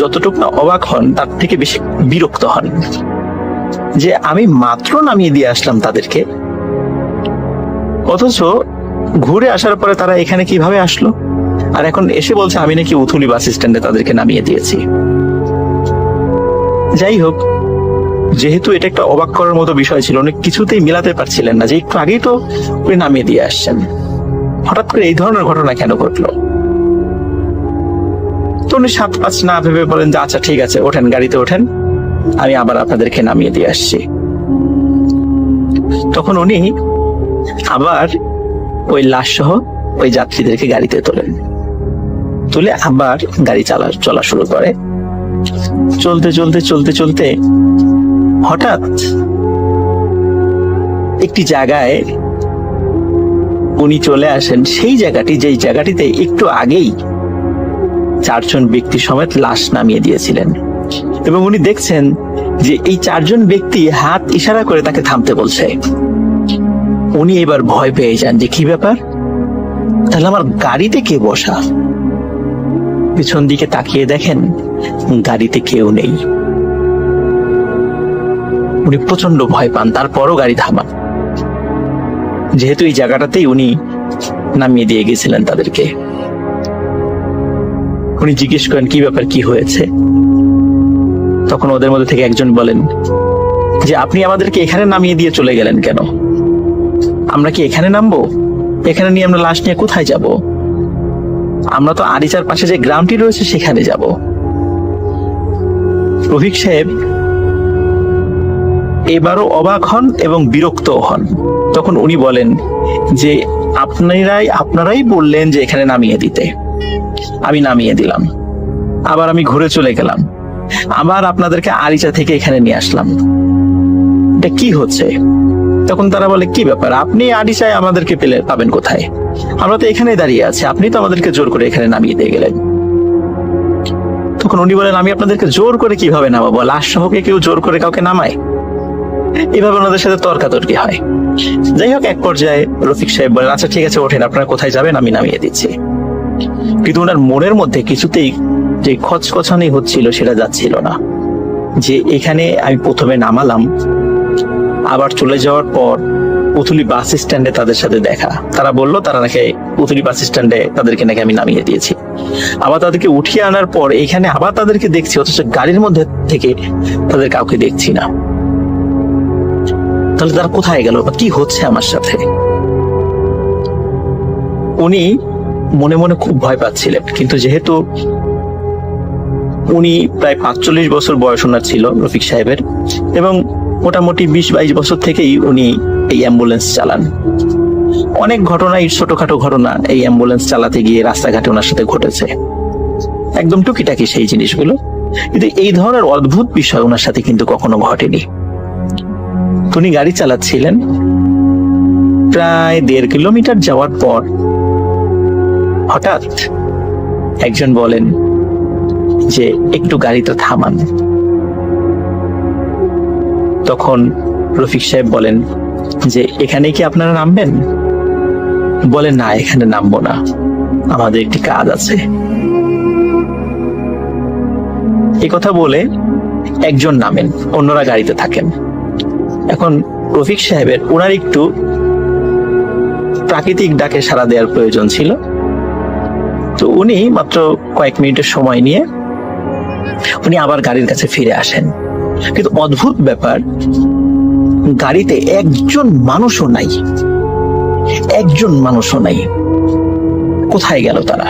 যতটুকু না অবাক হন, তার থেকে বেশি বিরক্ত হন যে আমি মাত্র নামিয়ে দিয়ে আসলাম তাদেরকে, অথচ ঘুরে আসার পরে তারা এখানে কিভাবে আসলো, আর এখন এসে বলছে আমি নাকি উথুলি বাস স্ট্যান্ডে তাদেরকে নামিয়ে দিয়েছি। যাই হোক, যেহেতু এটা একটা অবাক করার মতো বিষয় ছিল, অনেক কিছুতেই মিলাতে পারছিলেন না যে একটু আগেই তো উনি নামিয়ে দিয়ে আসছেন, হঠাৎ করে এই ধরনের ঘটনা কেন ঘটলো। তো উনি 7-5 না ভেবে বলেন যে আচ্ছা ঠিক আছে, ওঠেন, গাড়িতে ওঠেন, আমি আবার আপনাদেরকে নামিয়ে দিয়ে আসছি। তখন উনি আবার ওই লাশ সহ ওই যাত্রীদেরকে গাড়িতে তোলেন, তুলে আবার গাড়ি চলা শুরু করে। চলতে চলতে চলতে চলতে হঠাৎ একটি জায়গায় উনি চলে আসেন, সেই জায়গাটি যেই জায়গাটিতে একটু আগেই 4 জন ব্যক্তি সমেত লাশ নামিয়ে দিয়েছিলেন, এবং উনি দেখছেন যে এই 4 জন ব্যক্তি হাত ইশারা করে তাকে থামতে বলছে। উনি এবার ভয় পেয়ে যান যে কি ব্যাপার, তাহলে আমার গাড়িতে কে বসা? পিছন দিকে তাকিয়ে দেখেন গাড়িতে কেউ নেই। উনি প্রচন্ড ভয় পান, তারপরও গাড়ি থামান, যেহেতু এই জায়গাটাতেই উনি নামিয়ে দিয়ে গেছিলেন তাদেরকে। উনি জিজ্ঞেস করেন, কি ব্যাপার, কি হয়েছে? তখন ওদের মধ্যে থেকে একজন বলেন যে আপনি আমাদেরকে এখানে নামিয়ে দিয়ে চলে গেলেন কেন? আমরা কি এখানে নামবো? এখানে নিয়ে আমরা লাশ নিয়ে কোথায় যাব? আমরা তো আরিচার পাশে যে গ্রামটি রয়েছে সেখানে যাব। রফিক সাহেব এবারও অবাক হন এবং বিরক্ত হন। তখন উনি বলেন যে আপনারাই বললেন যে এখানে নামিয়ে দিতে, আমি নামিয়ে দিলাম, আবার আমি ঘুরে চলে গেলাম, আবার আপনাদেরকে আরিচা থেকে এখানে নিয়ে আসলাম, এটা কি হচ্ছে? তখন তারা বলে, কি ব্যাপার, আপনি আরিচায় আমাদেরকে পাবেন কোথায়? আমরা তো এখানে দাঁড়িয়ে আছি, আপনি তো আমাদেরকে জোর করে এখানে নামিয়ে দিয়ে গেলেন। তখন উনি বলেন, আমি আপনাদেরকে জোর করে কিভাবে নামাবো? লাশ সহকে কেউ জোর করে কাউকে নামায়? এভাবে ওনাদের সাথে তর্কাতর্কি হয়। যাই হোক, এক পর্যায়ে রফিক সাহেব বলেন, আচ্ছা ঠিক আছে, ওঠেন, আপনারা কোথায় যাবেন আমি নামিয়ে দিচ্ছি। কিন্তু ওনার মনের মধ্যে কিছুতেই যে খচখচানি হচ্ছিল সেটা যাচ্ছিল না, যে এখানে আমি প্রথমে নামালাম, আবার চলে যাওয়ার পর উথুলি বাস স্ট্যান্ডে তাদের সাথে দেখা, তারা বললো তারা নাকি উথুলি বাস স্ট্যান্ডে তাদেরকে নাকি আমি নামিয়ে দিয়েছি, আবার তাদেরকে উঠিয়ে আনার পর এখানে আবার তাদেরকে দেখছি, অথচ গাড়ির মধ্যে থেকে তাদের কাউকে দেখছি না। তাহলে তারা কোথায় গেল বা কি হচ্ছে আমার সাথে? উনি মনে মনে খুব ভয় পাচ্ছিলেন, কিন্তু যেহেতু উনি প্রায় 45 বছর বয়স ওনার ছিল রফিক সাহেবের, এবং মোটামুটি 20-22 বছর থেকেই উনি এই অ্যাম্বুলেন্স চালান। অনেক ঘটনা, ছোটখাটো ঘটনা এই অ্যাম্বুলেন্স চালাতে গিয়ে রাস্তাঘাটে ওনার সাথে ঘটেছে, একদম টুকিটাকি সেই জিনিসগুলো, কিন্তু এই ধরনের অদ্ভুত বিষয় ওনার সাথে কিন্তু কখনো ঘটেনি। উনি গাড়ি চালাচ্ছিলেন, প্রায় 1.5 কিলোমিটার যাওয়ার পর হঠাৎ একজন বলেন যে একটু গাড়িটা থামান। তখন রফিক সাহেব বলেন যে এখানে কি আপনারা নামবেন? বলেন, না, এখানে নামবো না, আমাদের একটি কাজ আছে। এই কথা বলে একজন নামেন, অন্যরা গাড়িতে থাকেন। এখন রফিক সাহেবের ওনার একটু প্রাকৃতিক ডাকে সাড়া দেওয়ার প্রয়োজন ছিল, তো উনি মাত্র কয়েক মিনিটের সময় নিয়ে উনি আবার গাড়ির কাছে ফিরে আসেন, কিন্তু অদ্ভুত ব্যাপার, গাড়িতে একজন মানুষও নাই, একজন মানুষও নাই। কোথায় গেল তারা?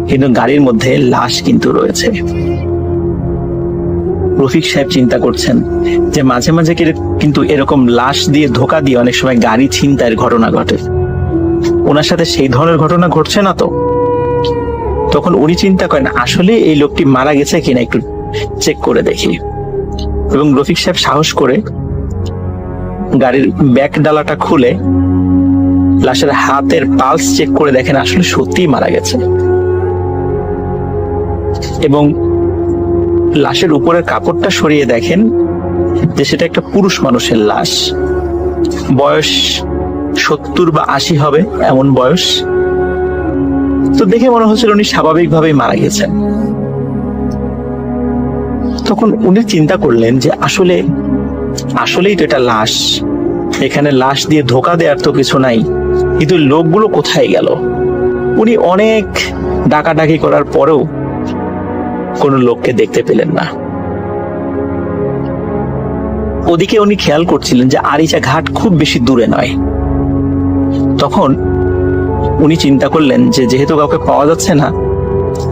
কিন্তু গাড়ির মধ্যে লাশ কিন্তু রয়েছে। রফিক সাহেব চিন্তা করছেন যে মাঝে মাঝে কিন্তু এরকম লাশ দিয়ে ধোকা দিয়ে অনেক সময় গাড়ি ছিনতাইয়ের ঘটনা ঘটে, ওনার সাথে সেই ধরনের ঘটনা ঘটছে না তো? তখন উনি চিন্তা করেন আসলে এই লোকটি মারা গেছে কিনা একটু চেক করে দেখি। এবং রফিক সাহেব সাহস করে গাড়ির ব্যাক ডালাটা খুলে লাশের হাতের পালস চেক করে দেখেন আসলে সত্যিই মারা গেছে। এবং লাশের উপরের কাপড়টা সরিয়ে দেখেন যে সেটা একটা পুরুষ মানুষের লাশ, বয়স 70 বা 80 হবে এমন বয়স। তো দেখে মনে হচ্ছিল উনি স্বাভাবিকভাবেই মারা গেছেন। তখন উনি চিন্তা করলেন যে আসলেই তো এটা লাশ, এখানে লাশ দিয়ে ধোকা দেওয়ার তো কিছু নাই, কিন্তু লোকগুলো কোথায় গেল? উনি অনেক ডাকাডাকি করার পরেও কোনো লোককে দেখতে পেলেন না। ওদিকে উনি খেয়াল করছিলেন যে আরিচা ঘাট খুব বেশি দূরে নয়। তখন উনি চিন্তা করলেন যে যেহেতু কাউকে পাওয়া যাচ্ছে না,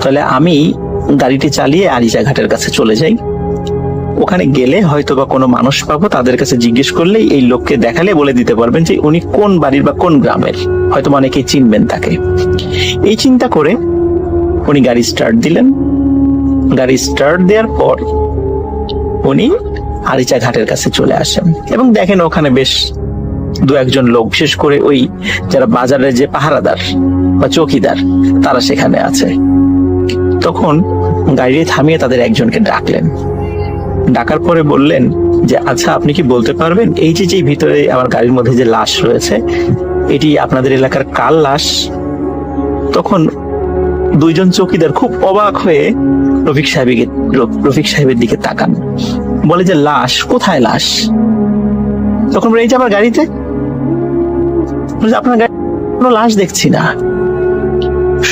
তাহলে আমি গাড়িটি চালিয়ে আরিচা ঘাটের কাছে চলে যাই। ওখানে গেলে হয়তো বা কোনো মানুষ পাবো, তাদের কাছে জিজ্ঞেস করলেই এই লোককে দেখালে বলে দিতে পারবেন যে উনি কোন বাড়ির বা কোন গ্রামের, হয়তো অনেকেই চিনবেন তাকে। এই চিন্তা করে উনি গাড়ি স্টার্ট দিলেন। গাড়ি স্টার্ট দেওয়ার পর উনি আরিচা ঘাটের কাছে চলে আসেন এবং দেখেন ওখানে বেশ দু একজন লোক, বিশেষ করে ওই যারা বাজারের যে পাহারাদার বা চৌকিদার, তারা সেখানে আছে। তখন গাড়ি থামিয়ে তাদের একজনকে ডাকলেন। ডাকার পরে বললেন যে আচ্ছা, আপনি কি বলতে পারবেন এই যে ভিতরে আমার গাড়ির মধ্যে যে লাশ রয়েছে, এটি আপনাদের এলাকার কার লাশ? তখন দুইজন চৌকিদার খুব অবাক হয়ে রফিক সাহেবের দিকে তাকান, বলে যে লাশ? কোথায় লাশ? তখন বলে এই যে আমার গাড়িতে। আপনার গাড়ি কোনো লাশ দেখছি না।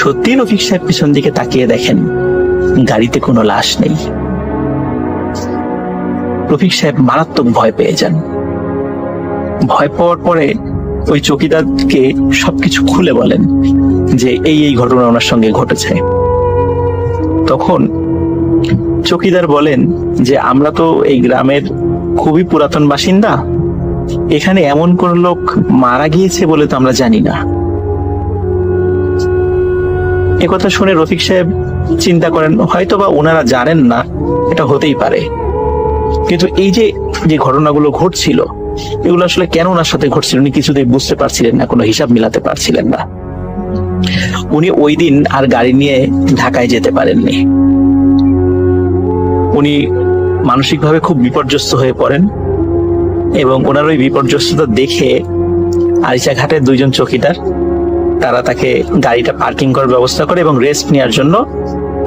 সত্যি রফিক সাহেব পিছন দিকে তাকিয়ে দেখেন গাড়িতে কোনো লাশ নেই। রফিক সাহেব মারাত্মক ভয় পেয়ে যান। ভয় পাওয়ার পরে ওই চৌকিদারকে সবকিছু খুলে বলেন যে এই ঘটনা ওনার সঙ্গে ঘটেছে। তখন চৌকিদার বলেন যে আমরা তো এই গ্রামের খুবই পুরাতন বাসিন্দা, এখানে এমন কোন লোক মারা গিয়েছে বলে তো আমরা জানি না। একথা শুনে রফিক সাহেব চিন্তা করেন হয়তো বা ওনারা জানেন না, এটা হতেই পারে। কিন্তু এই যে ঘটনাগুলো ঘটছিল, এগুলো আসলে কেন ওনার সাথে ঘটছিল উনি কিছুতেই বুঝতে পারছিলেন না, কোনো হিসাব মিলাতে পারছিলেন না। উনি ওই দিন আর গাড়ি নিয়ে ঢাকায় যেতে পারেননি। উনি মানসিকভাবে খুব বিপর্যস্ত হয়ে পড়েন এবং ওনার ওই বিপর্যস্ততা দেখে আরিচা ঘাটের দুইজন চৌকিদার, তারা তাকে গাড়িটা পার্কিং করার ব্যবস্থা করে এবং রেস্ট নেওয়ার জন্য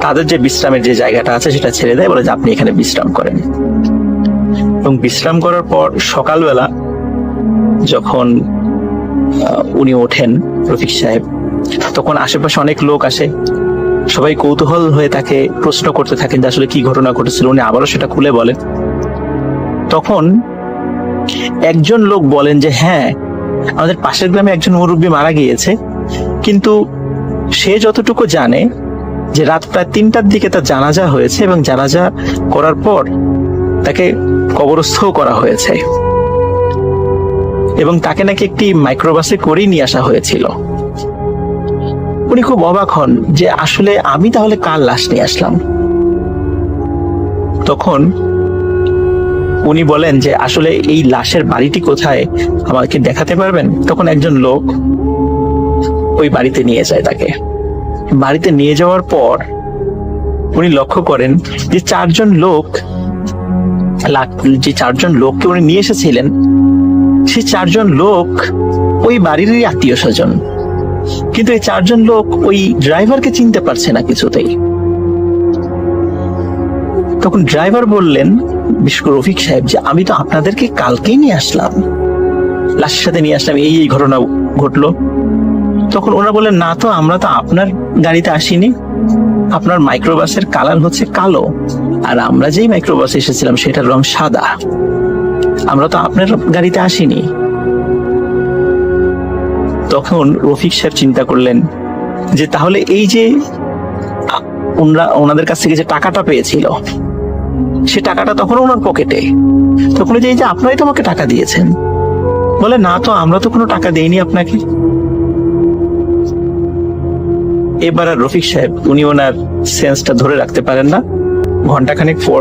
তাদের যে বিশ্রামের যে জায়গাটা আছে সেটা ছেড়ে দেয়, বলে যে আপনি এখানে বিশ্রাম করেন। এবং বিশ্রাম করার পর সকালবেলা যখন উনি ওঠেন রফিক সাহেব, তখন আশেপাশে অনেক লোক আসে, সবাই কৌতূহল হয়ে তাকে প্রশ্ন করতে থাকেন যে আসলে কি ঘটনা ঘটেছিল। উনি আবারও সেটা খুলে বলেন। তখন একজন লোক বলেন যে হ্যাঁ, আমাদের পাশের গ্রামে একজন মুরব্বী মারা গিয়েছে, কিন্তু সে যতটুকু জানে যে রাত প্রায় 3টার দিকে তার জানাজা হয়েছে এবং জানাজা করার পর তাকে কবরস্থও করা হয়েছে এবং তাকে নাকি একটি মাইক্রোবাসে করেই নিয়ে আসা হয়েছিল। উনি খুব অবাক হন যে আসলে আমি তাহলে কার লাশ নিয়ে আসলাম। তখন উনি বলেন যে আসলে এই লাশের বাড়িটি কোথায় আমাকে দেখাতে পারবেন? তখন একজন লোক ওই বাড়িতে নিয়ে যায় তাকে। বাড়িতে নিয়ে যাওয়ার পর উনি লক্ষ্য করেন যে চারজন লোককে উনি নিয়ে এসেছিলেন, সেই চারজন লোক ওই বাড়িরই আত্মীয় স্বজন, কিন্তু এই চারজন লোক ওই ড্রাইভারকে চিনতে পারছে না কিছুতেই। তখন ড্রাইভার বললেন, বিশেষ করে রফিক সাহেব, যে আমি তো আপনাদেরকে কালকেই নিয়ে আসলাম, লাশের সাথে নিয়ে আসলাম, এই ঘটনা ঘটলো। তখন ওরা বললেন, না তো, আমরা তো আপনার গাড়িতে আসিনি, আপনার মাইক্রোবাসের কালার হচ্ছে কালো, আর আমরা যেই মাইক্রোবাসে এসেছিলাম সেটার রং সাদা, আমরা তো আপনার গাড়িতে আসিনি। তখন রফিক সাহেব চিন্তা করলেন যে তাহলে এই যে ওনাদের কাছ থেকে যে টাকাটা পেয়েছিল, সে টাকাটা তখন ওনার পকেটে। তখন যে এই যে আপনারাই তো আমাকে টাকা দিয়েছেন, বলে, না তো, আমরা তো কোনো টাকা দেইনি আপনাকে। এবার আর রফিক সাহেব উনি ওনার সেন্সটা ধরে রাখতে পারেন না। ঘন্টাখানেক পর